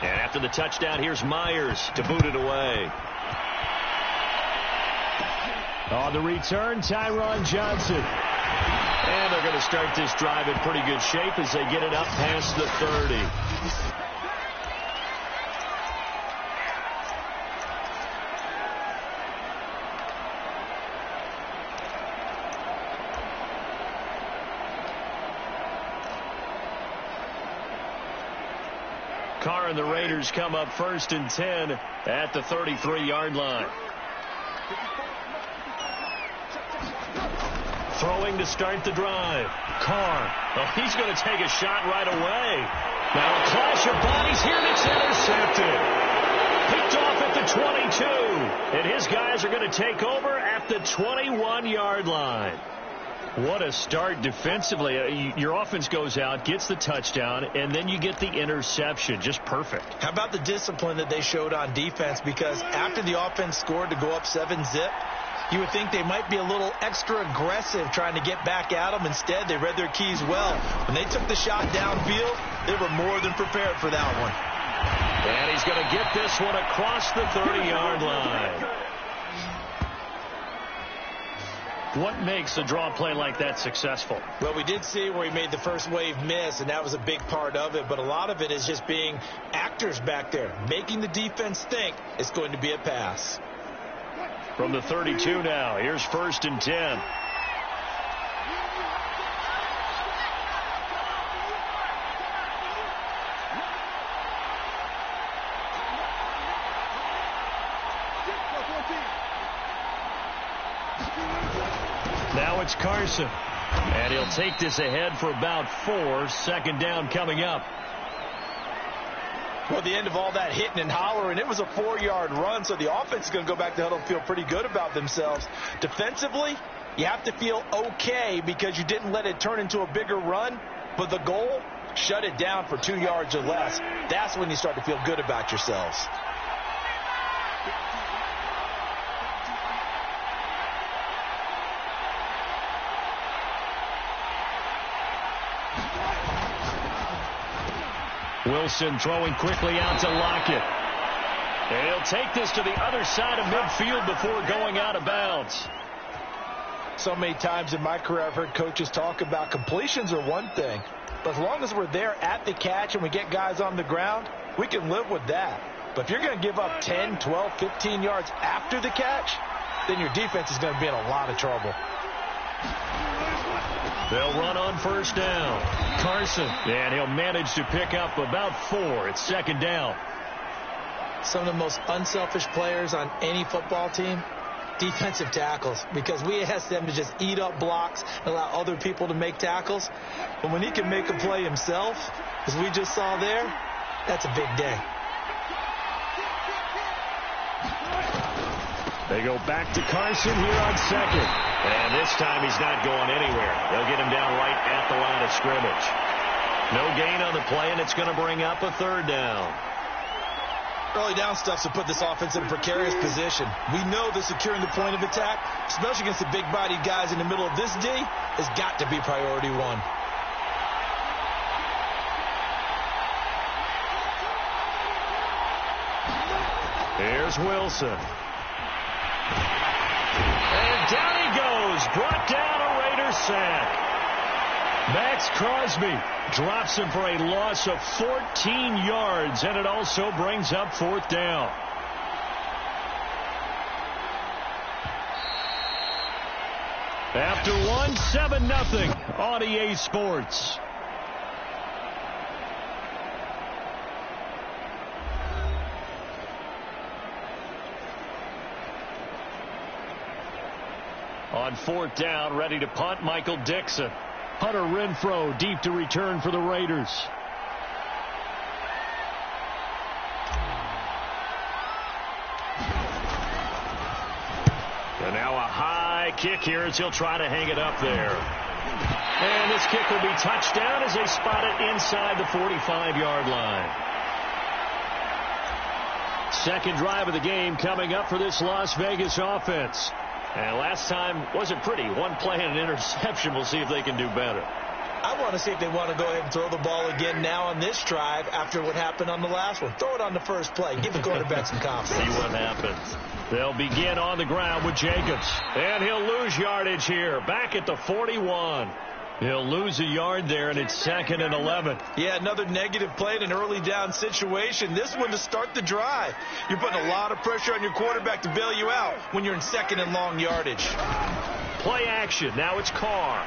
S5: And after the touchdown, here's Myers to boot it away. On the return, Tyron Johnson. And they're going to start this drive in pretty good shape as they get it up past the 30. Carr and the Raiders come up 1st and 10 at the 33-yard line. Throwing to start the drive. Carr. Oh, he's going to take a shot right away. Now a clash of bodies here, and it's intercepted. Picked off at the 22. And his guys are going to take over at the 21-yard line. What a start defensively. Your offense goes out, gets the touchdown, and then you get the interception. Just perfect.
S2: How about the discipline that they showed on defense? Because after the offense scored to go up 7-zip, you would think they might be a little extra aggressive trying to get back at them. Instead, they read their keys well. When they took the shot downfield, they were more than prepared for that one.
S5: And he's going to get this one across the 30-yard line. What makes a draw play like that successful?
S2: Well, we did see where he made the first wave miss, and that was a big part of it. But a lot of it is just being actors back there, making the defense think it's going to be a pass.
S5: From the 32 now, here's 1st and 10. Now it's Carson. And he'll take this ahead for about 4. 2nd down coming up.
S2: Well, the end of all that hitting and hollering, it was a 4-yard run, so the offense is going to go back to huddle and feel pretty good about themselves. Defensively, you have to feel okay because you didn't let it turn into a bigger run, but the goal, shut it down for 2 yards or less. That's when you start to feel good about yourselves.
S5: Wilson throwing quickly out to Lockett. And he'll take this to the other side of midfield before going out of bounds.
S2: So many times in my career I've heard coaches talk about completions are one thing, but as long as we're there at the catch and we get guys on the ground, we can live with that. But if you're going to give up 10, 12, 15 yards after the catch, then your defense is going to be in a lot of trouble.
S5: They'll run on 1st down. Carson. And he'll manage to pick up about 4. It's 2nd down.
S2: Some of the most unselfish players on any football team, defensive tackles, because we ask them to just eat up blocks and allow other people to make tackles. But when he can make a play himself, as we just saw there, that's a big day.
S5: They go back to Carson here on 2nd. And this time he's not going anywhere. They'll get him down right at the line of scrimmage. No gain on the play, and it's going to bring up a 3rd down.
S2: Early down stuff to put this offense in a precarious position. We know that securing the point of attack, especially against the big-bodied guys in the middle of this D, has got to be priority 1.
S5: Here's Wilson. And down he goes. Brought down a Raider sack. Max Crosby drops him for a loss of 14 yards, and it also brings up 4th down. After 1, 7-0 on EA Sports. On 4th down, ready to punt, Michael Dixon. Hunter Renfrow deep to return for the Raiders. And now a high kick here as he'll try to hang it up there. And this kick will be touched down as they spot it inside the 45-yard line. Second drive of the game coming up for this Las Vegas offense. And last time wasn't pretty. One play and an interception. We'll see if they can do better.
S2: I want to see if they want to go ahead and throw the ball again now on this drive after what happened on the last one. Throw it on the first play. Give the quarterback some confidence.
S5: See what happens. They'll begin on the ground with Jacobs. And he'll lose yardage here. Back at the 41. He'll lose a yard there, and it's 2nd and 11.
S2: Yeah, another negative play in an early down situation. This one to start the drive. You're putting a lot of pressure on your quarterback to bail you out when you're in 2nd and long yardage.
S5: Play action. Now it's Carr.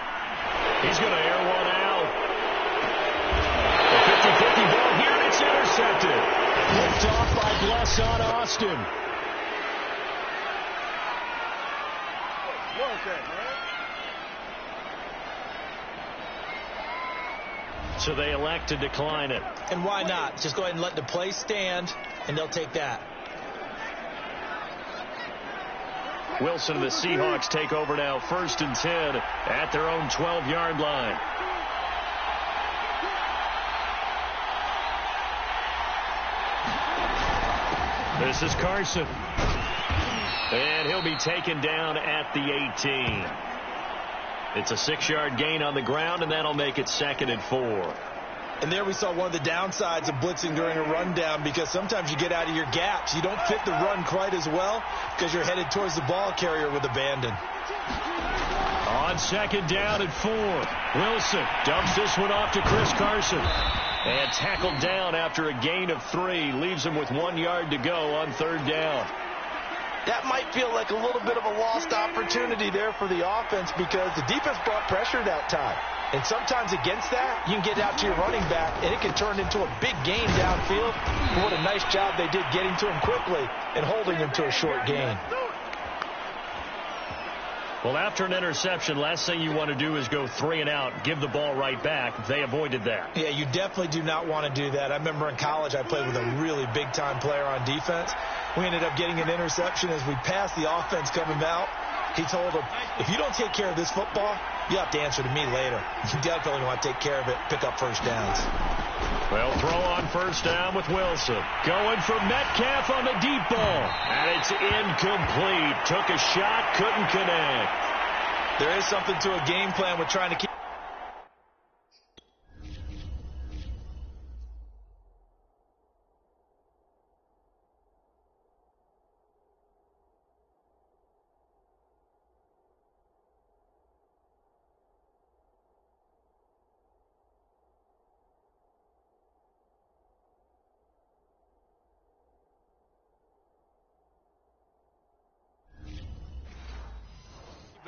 S5: He's going to air one out. The 50-50 ball here, and it's intercepted. Picked off by Bless on Austin. So they elect to decline it.
S2: And why not? Just go ahead and let the play stand, and they'll take that.
S5: Wilson and the Seahawks take over now, 1st and 10 at their own 12-yard line. This is Carson. And he'll be taken down at the 18. It's a 6-yard gain on the ground, and that'll make it 2nd and 4.
S2: And there we saw one of the downsides of blitzing during a rundown, because sometimes you get out of your gaps. You don't fit the run quite as well because you're headed towards the ball carrier with abandon.
S5: On 2nd down and 4. Wilson dumps this one off to Chris Carson. And tackled down after a gain of 3. Leaves him with 1 yard to go on 3rd down.
S2: That might feel like a little bit of a lost opportunity there for the offense, because the defense brought pressure that time. And sometimes against that, you can get out to your running back, and it can turn into a big gain downfield. But what a nice job they did getting to him quickly and holding him to a short gain.
S5: Well, after an interception, last thing you want to do is go 3 and out, give the ball right back. They avoided that.
S2: Yeah, you definitely do not want to do that. I remember in college I played with a really big-time player on defense. We ended up getting an interception as we passed the offense coming out. He told him, if you don't take care of this football, you have to answer to me later. You definitely want to take care of it, pick up first downs.
S5: Well, throw on 1st down with Wilson. Going for Metcalf on the deep ball. And it's incomplete. Took a shot, couldn't connect.
S2: There is something to a game plan with trying to keep.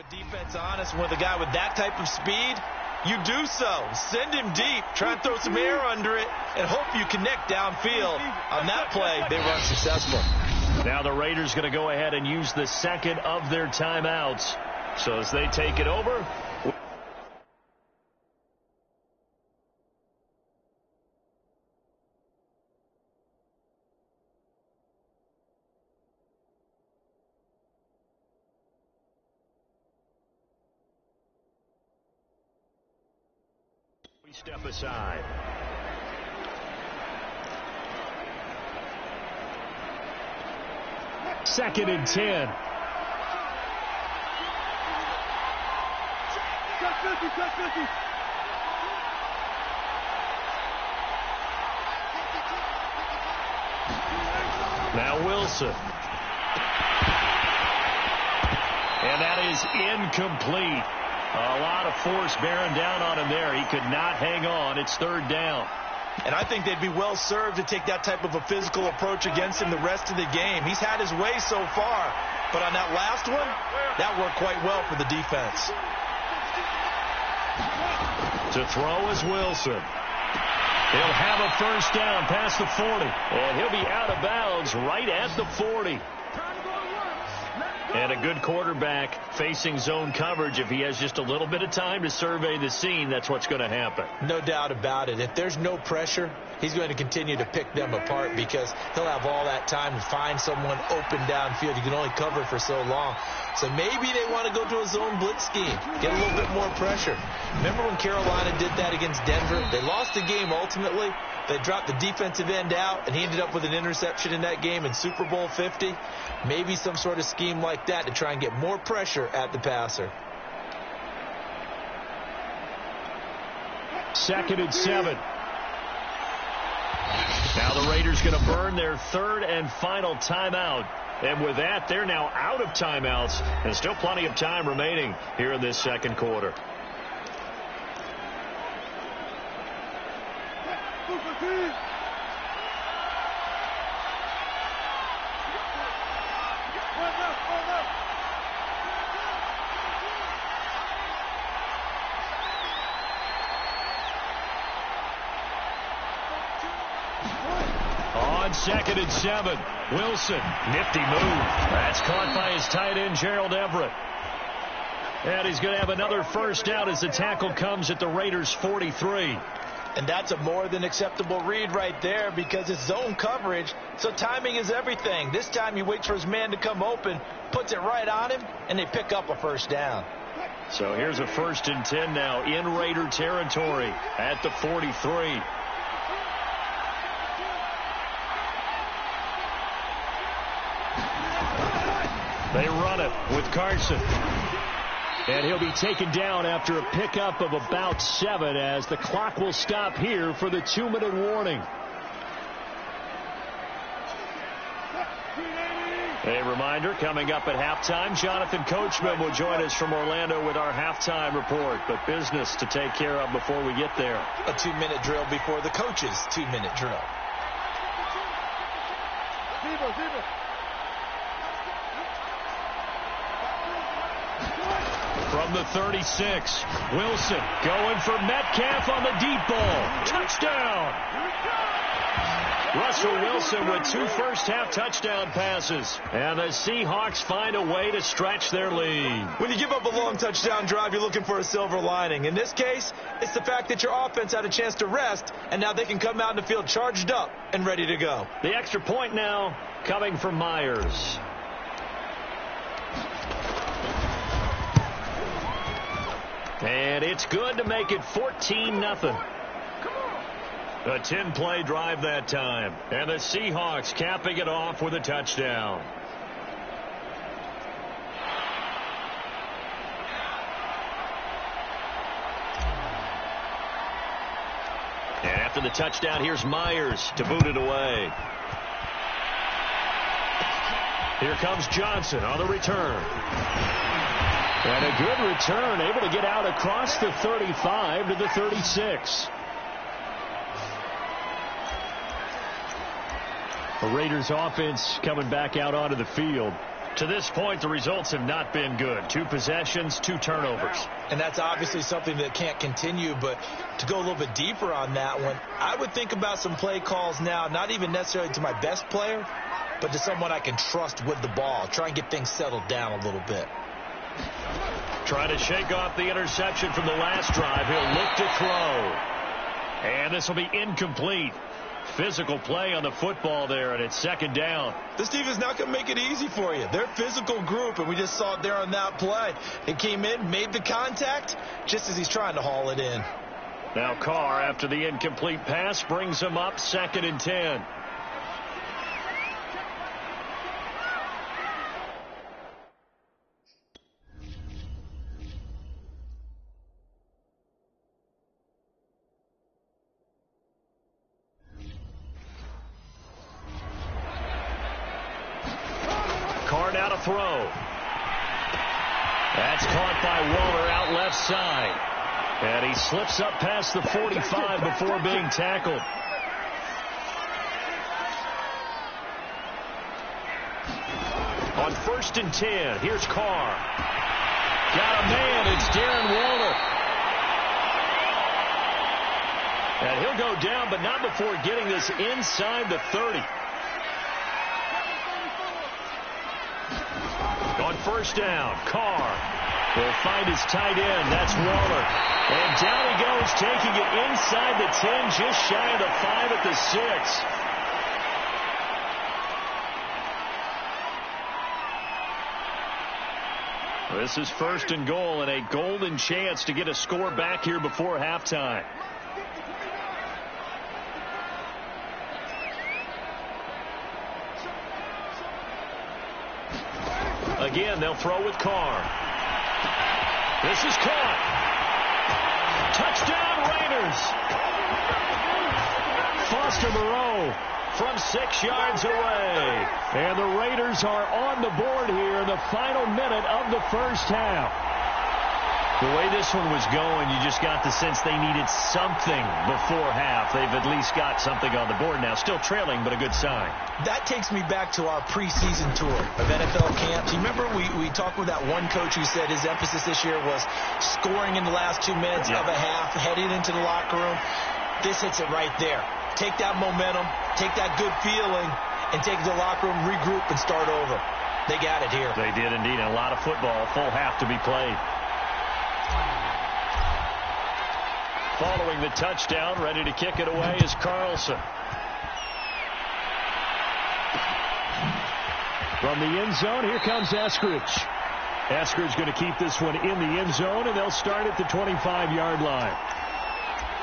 S2: Defense honest with a guy with that type of speed. You do so. Send him deep. Try and throw some air under it and hope you connect downfield. On that play, they were unsuccessful.
S5: Now the Raiders going to go ahead and use the 2nd of their timeouts. So as they take it over, we step aside. Second and 10. Now Wilson. And that is incomplete. A lot of force bearing down on him there. He could not hang on. It's 3rd down.
S2: And I think they'd be well served to take that type of a physical approach against him the rest of the game. He's had his way so far, but on that last one, that worked quite well for the defense.
S5: To throw is Wilson. He'll have a 1st down past the 40. And he'll be out of bounds right at the 40. And a good quarterback facing zone coverage, if he has just a little bit of time to survey the scene, that's what's going to happen.
S2: No doubt about it. If there's no pressure, he's going to continue to pick them apart because he'll have all that time to find someone open downfield. You can only cover for so long. So maybe they want to go to a zone blitz scheme, get a little bit more pressure. Remember when Carolina did that against Denver? They lost the game ultimately. They dropped the defensive end out, and he ended up with an interception in that game in Super Bowl 50. Maybe some sort of scheme like that to try and get more pressure at the passer.
S5: 2nd and 7. Now the Raiders going to burn their 3rd and final timeout. And with that, they're now out of timeouts, and still plenty of time remaining here in this second quarter. On 2nd and 7, Wilson, nifty move. That's caught by his tight end, Gerald Everett. And he's going to have another first down as the tackle comes at the Raiders' 43.
S2: And that's a more than acceptable read right there because it's zone coverage, so timing is everything. This time he waits for his man to come open, puts it right on him, and they pick up a first down.
S5: So here's a 1st and 10 now in Raider territory at the 43. They run it with Carson. And he'll be taken down after a pickup of about 7 as the clock will stop here for the 2-minute warning. A reminder, coming up at halftime, Jonathan Coachman will join us from Orlando with our halftime report. But business to take care of before we get there.
S2: A 2-minute drill before the coach's 2-minute drill.
S5: From the 36, Wilson going for Metcalf on the deep ball. Touchdown! Russell Wilson with 2 first-half touchdown passes. And the Seahawks find a way to stretch their lead.
S2: When you give up a long touchdown drive, you're looking for a silver lining. In this case, it's the fact that your offense had a chance to rest, and now they can come out in the field charged up and ready to go.
S5: The extra point now coming from Myers. And it's good to make it 14-0. A 10-play drive that time. And the Seahawks capping it off with a touchdown. And after the touchdown, here's Myers to boot it away. Here comes Johnson on the return. And a good return, able to get out across the 35 to the 36. The Raiders offense coming back out onto the field. To this point, the results have not been good. 2 possessions, 2 turnovers.
S2: And that's obviously something that can't continue, but to go a little bit deeper on that one, I would think about some play calls now, not even necessarily to my best player, but to someone I can trust with the ball. Try and get things settled down a little bit.
S5: Trying to shake off the interception from the last drive. He'll look to throw. And this will be incomplete. Physical play on the football there, and it's 2nd down.
S2: This team is not going to make it easy for you. They're a physical group, and we just saw it there on that play. It came in, made the contact, just as he's trying to haul it in.
S5: Now Carr, after the incomplete pass, brings him up 2nd and 10. Carr now to throw. That's caught by Waller out left side. And he slips up past the 45 before being tackled. On 1st and 10, here's Carr. Got a man, it's Darren Waller. And he'll go down, but not before getting this inside the 30. On first down. Carr will find his tight end. That's Waller. And down he goes, taking it inside the 10, just shy of the 5 at the 6. This is first and goal, and a golden chance to get a score back here before halftime. Again, they'll throw with Carr. This is caught. Touchdown, Raiders. Foster Moreau from 6 yards away. And the Raiders are on the board here in the final minute of the first half. The way this one was going, you just got the sense they needed something before half. They've at least got something on the board now. Still trailing, but a good sign.
S2: That takes me back to our preseason tour of NFL camps. You remember we talked with that one coach who said his emphasis this year was scoring in the last 2 minutes of a half, heading into the locker room. This hits it right there. Take that momentum, take that good feeling, and take it to the locker room, regroup, and start over. They got it here.
S5: They did indeed. And a lot of football, full half to be played. Following the touchdown, ready to kick it away is Carlson. From the end zone, here comes Eskridge. Eskridge going to keep this one in the end zone, and they'll start at the 25-yard line.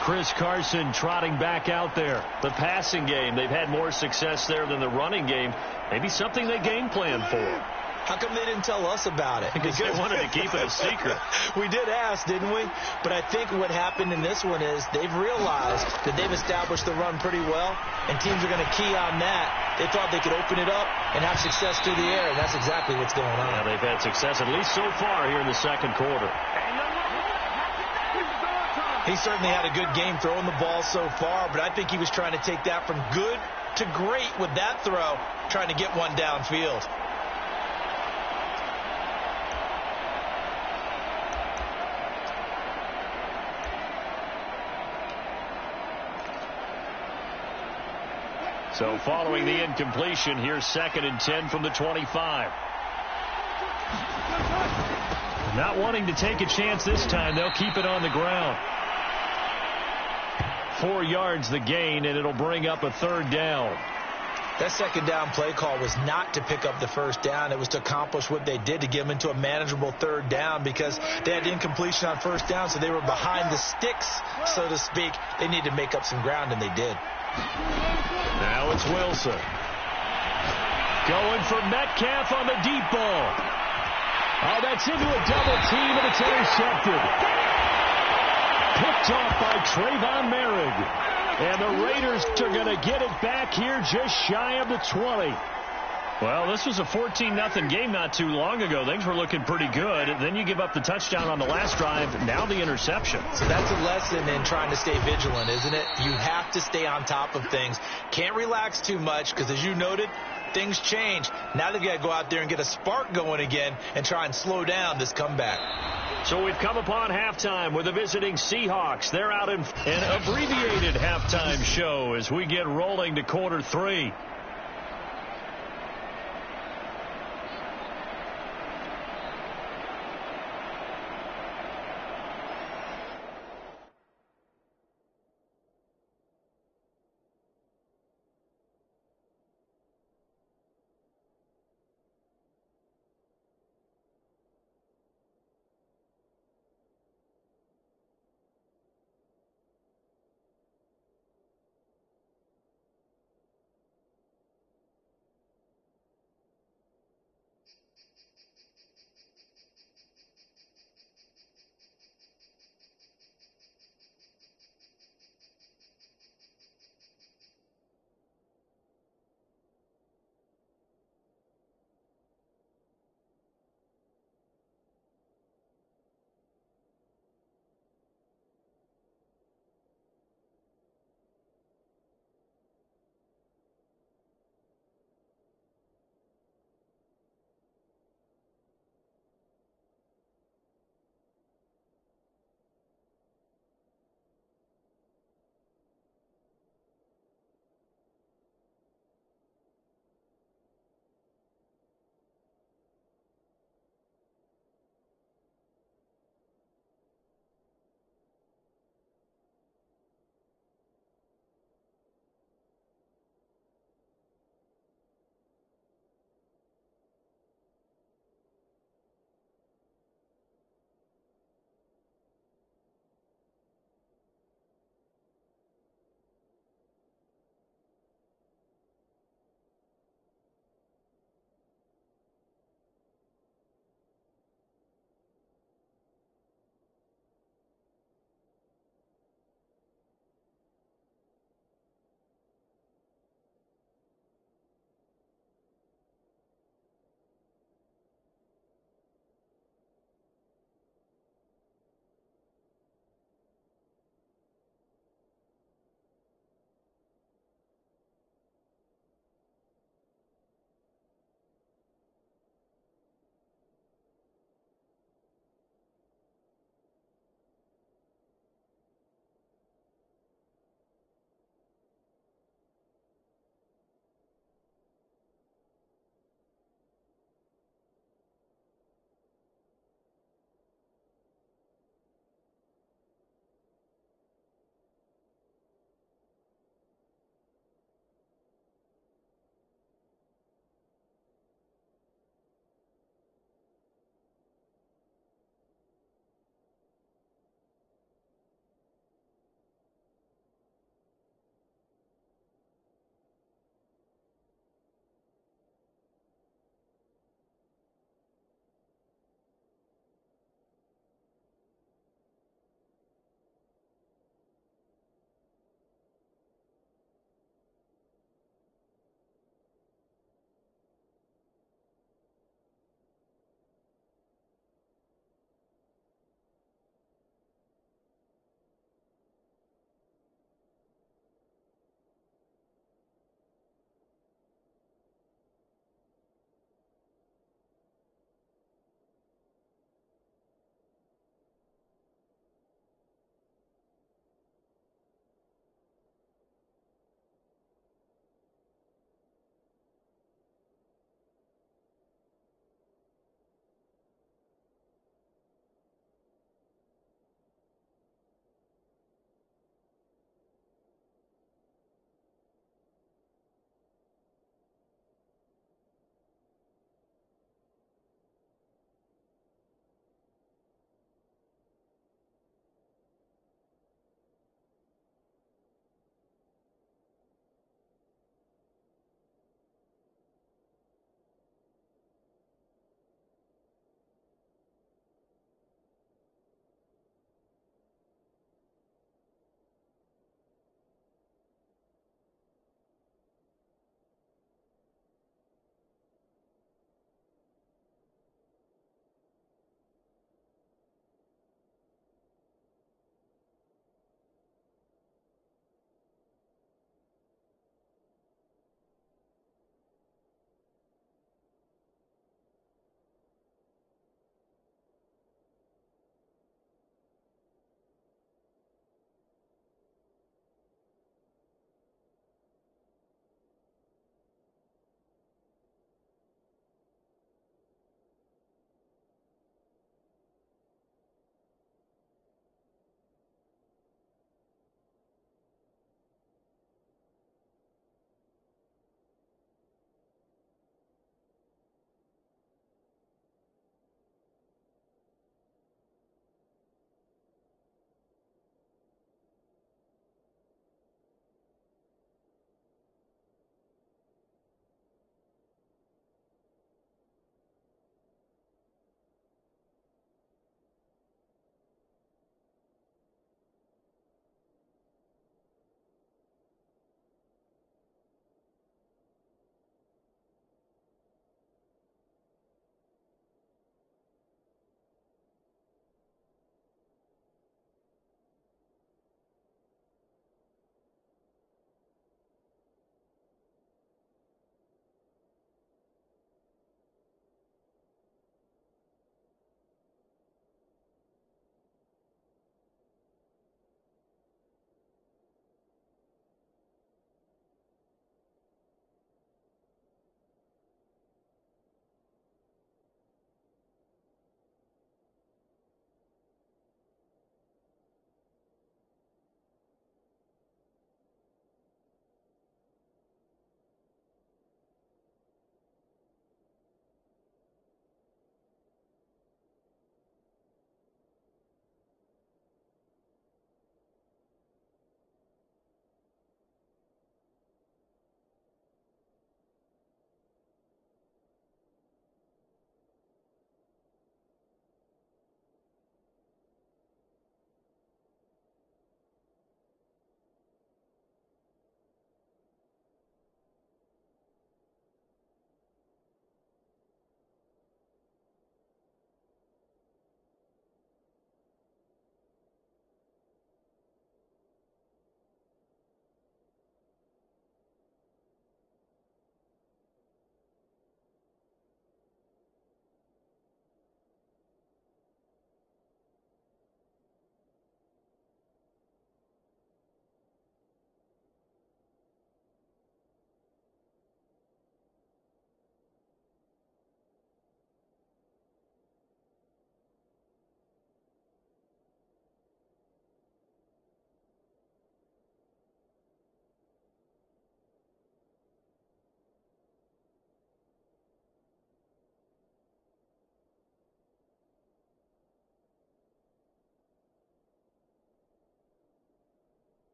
S5: Chris Carson trotting back out there. The passing game, they've had more success there than the running game. Maybe something they game plan for.
S2: How come they didn't tell us about it?
S5: Because they wanted to keep it a secret.
S2: We did ask, didn't we? But I think what happened in this one is they've realized that they've established the run pretty well, and teams are going to key on that. They thought they could open it up and have success through the air, and that's exactly what's going on.
S5: Yeah, they've had success, at least so far here in the second quarter.
S2: He certainly had a good game throwing the ball so far, but I think he was trying to take that from good to great with that throw, trying to get one downfield.
S5: So following the incompletion, here's 2nd and 10 from the 25. Not wanting to take a chance this time, they'll keep it on the ground. 4 yards the gain, and it'll bring up a 3rd down.
S2: That 2nd down play call was not to pick up the 1st down. It was to accomplish what they did, to get them into a manageable 3rd down, because they had incompletion on 1st down, so they were behind the sticks, so to speak. They needed to make up some ground, and they did.
S5: Now it's Wilson. Going for Metcalf on the deep ball. Oh, that's into a double team, and it's intercepted. Picked off by Trayvon Merrick. And the Raiders are going to get it back here just shy of the 20. Well, this was a 14-0 game not too long ago. Things were looking pretty good. Then you give up the touchdown on the last drive. Now the interception.
S2: So that's a lesson in trying to stay vigilant, isn't it? You have to stay on top of things. Can't relax too much because, as you noted, things change. Now they've got to go out there and get a spark going again and try and slow down this comeback.
S5: So we've come upon halftime with the visiting Seahawks. They're out in an abbreviated halftime show as we get rolling to quarter 3.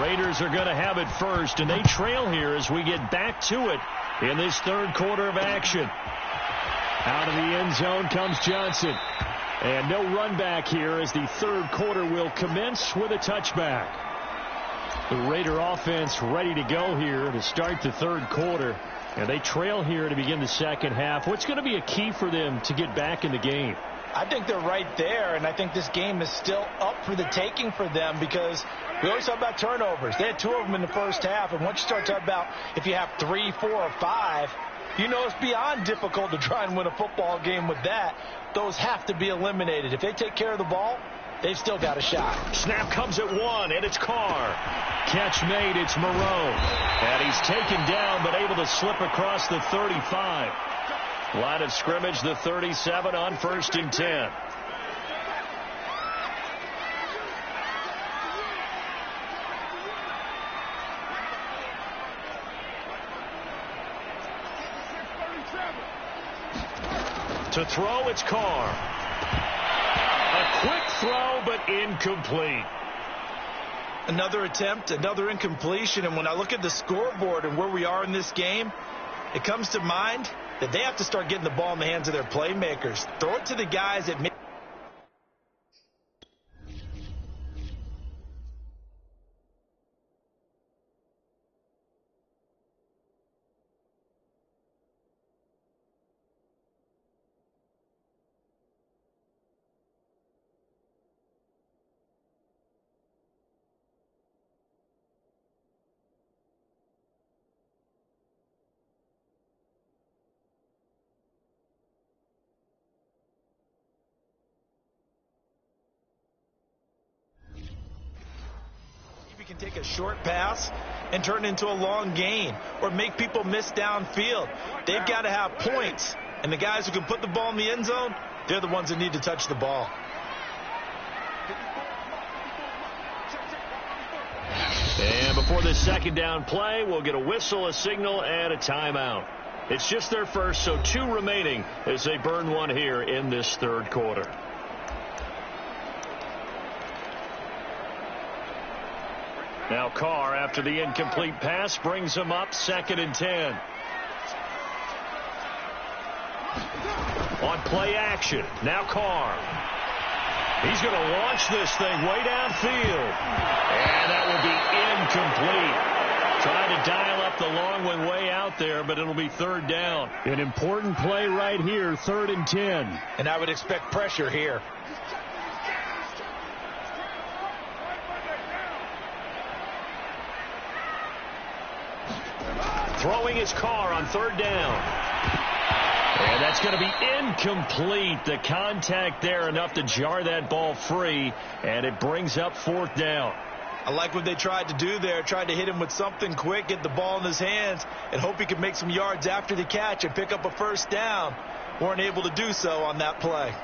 S5: Raiders are going to have it first, and they trail here as we get back to it in this third quarter of action. Out of the end zone comes Johnson. And no run back here as the third quarter will commence with a touchback. The Raider offense ready to go here to start the third quarter. And they trail here to begin the second half. What's going to be a key for them to get back in the game?
S2: I think they're right there, and I think this game is still up for the taking for them because we always talk about turnovers. They had 2 of them in the first half, and once you start talking about if you have 3, 4, or 5, you know it's beyond difficult to try and win a football game with that. Those have to be eliminated. If they take care of the ball, they've still got a shot.
S5: Snap comes at 1, and it's Carr. Catch made, it's Moreau. And he's taken down, but able to slip across the 35. Line of scrimmage, the 37 on 1st and 10. To throw, it's Carr. A quick throw, but incomplete.
S2: Another attempt, another incompletion, and when I look at the scoreboard and where we are in this game, it comes to mind that they have to start getting the ball in the hands of their playmakers. Throw it to the guys that make can take a short pass and turn it into a long gain or make people miss downfield. They've got to have points, and the guys who can put the ball in the end zone, they're the ones that need to touch the ball.
S5: And before this second down play, we'll get a whistle, a signal, and a timeout. It's just their first, so 2 remaining as they burn 1 here in this third quarter. Now Carr, after the incomplete pass, brings him up 2nd and 10. On play action, now Carr. He's going to launch this thing way downfield. And that will be incomplete. Trying to dial up the long one way out there, but it'll be 3rd down. An important play right here, 3rd and 10.
S2: And I would expect pressure here.
S5: Throwing his Carr on 3rd down. And that's going to be incomplete. The contact there enough to jar that ball free, and it brings up 4th down.
S2: I like what they tried to do there, tried to hit him with something quick, get the ball in his hands, and hope he could make some yards after the catch and pick up a 1st down. Weren't able to do so on that play.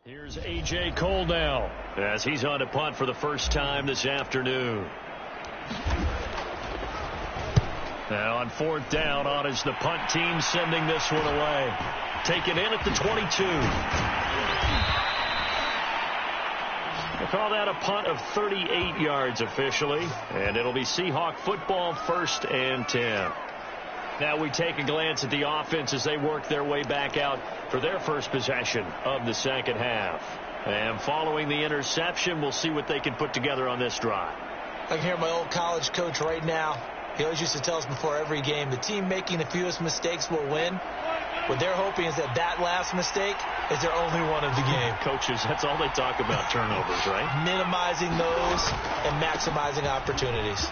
S5: Here's A.J. Cole now as he's on to punt for the first time this afternoon. Now on fourth down, on is the punt team sending this one away. Take it in at the 22. They call that a punt of 38 yards officially, and it'll be Seahawk football, 1st and 10. Now we take a glance at the offense as they work their way back out for their first possession of the second half. And following the interception, we'll see what they can put together on this drive.
S2: I can hear my old college coach right now. He always used to tell us before every game, the team making the fewest mistakes will win. What they're hoping is that that last mistake is their only one of the game.
S5: Coaches, that's all they talk about, turnovers, right?
S2: Minimizing those and maximizing opportunities.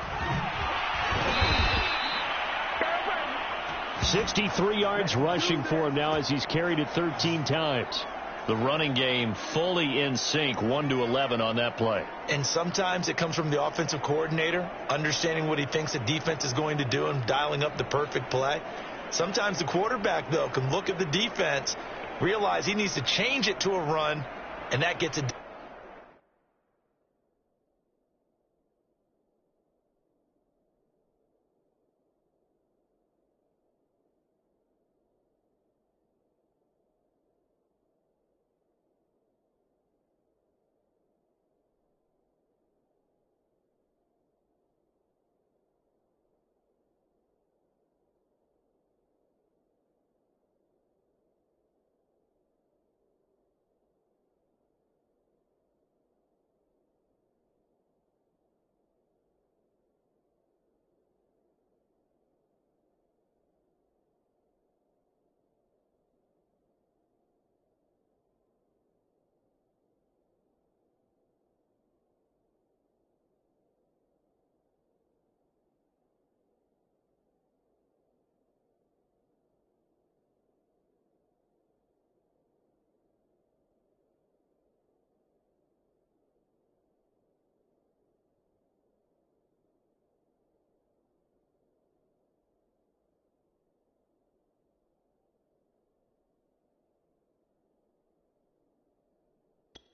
S5: 63 yards rushing for him now as he's carried it 13 times. The running game fully in sync, 1-11 on that play.
S2: And sometimes it comes from the offensive coordinator, understanding what he thinks the defense is going to do and dialing up the perfect play. Sometimes the quarterback, though, can look at the defense, realize he needs to change it to a run, and that gets it.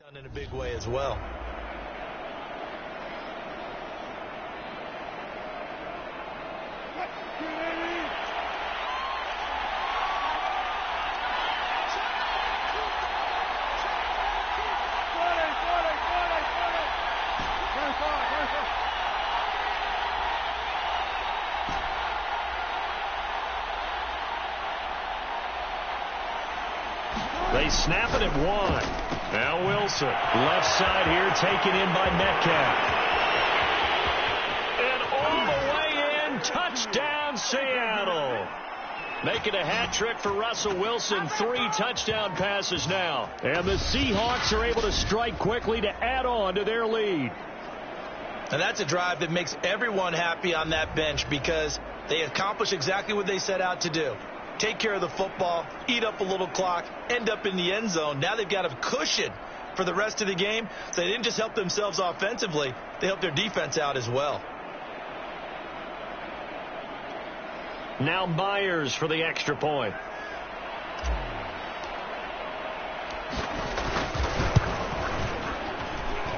S2: Done in a big way as well.
S5: They snap it at 1. Now Wilson, left side here, taken in by Metcalf. And all the way in, touchdown Seattle. Making a hat trick for Russell Wilson, 3 touchdown passes now. And the Seahawks are able to strike quickly to add on to their lead.
S2: And that's a drive that makes everyone happy on that bench because they accomplish exactly what they set out to do. Take care of the football, eat up a little clock, end up in the end zone. Now they've got a cushion for the rest of the game. So they didn't just help themselves offensively, they helped their defense out as well.
S5: Now Myers for the extra point.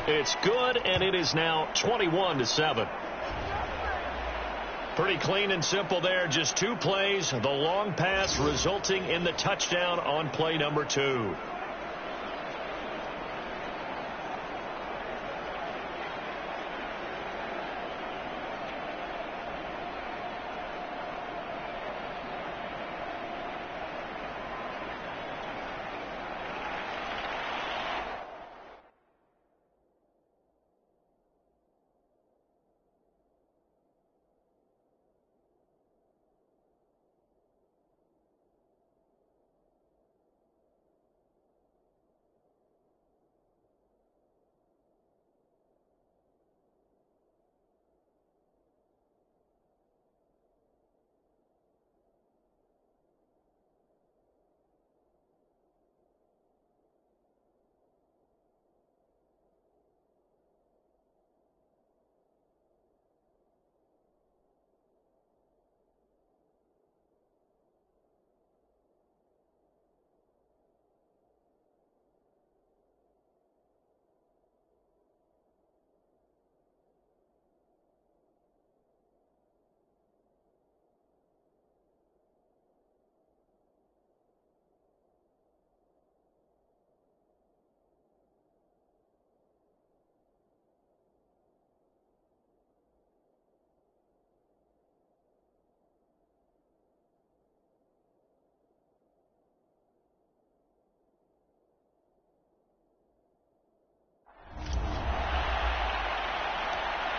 S5: It's good, and it is now 21-7. Pretty clean and simple there. Just 2 plays. The long pass resulting in the touchdown on play number 2.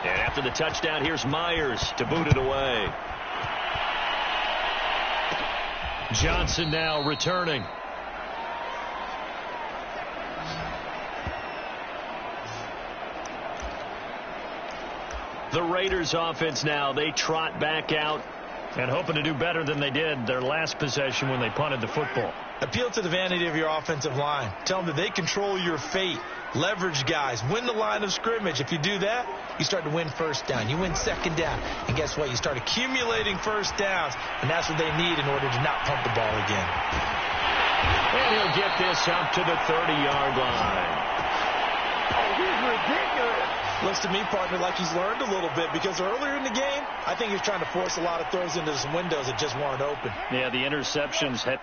S1: And after the touchdown, here's Myers to boot it away.
S5: Johnson now returning. The Raiders offense now, they trot back out and hoping to do better than they did their last possession when they punted the football.
S2: Appeal to the vanity of your offensive line. Tell them that they control your fate. Leverage guys. Win the line of scrimmage. If you do that, you start to win first down. You win second down. And guess what? You start accumulating first downs. And that's what they need in order to not pump the ball again.
S5: And he'll get this up to the 30-yard line.
S2: Oh, he's ridiculous. Looks to me, partner, like he's learned a little bit, because earlier in the game, I think he was trying to force a lot of throws into some windows that just weren't open.
S5: Yeah, the interceptions had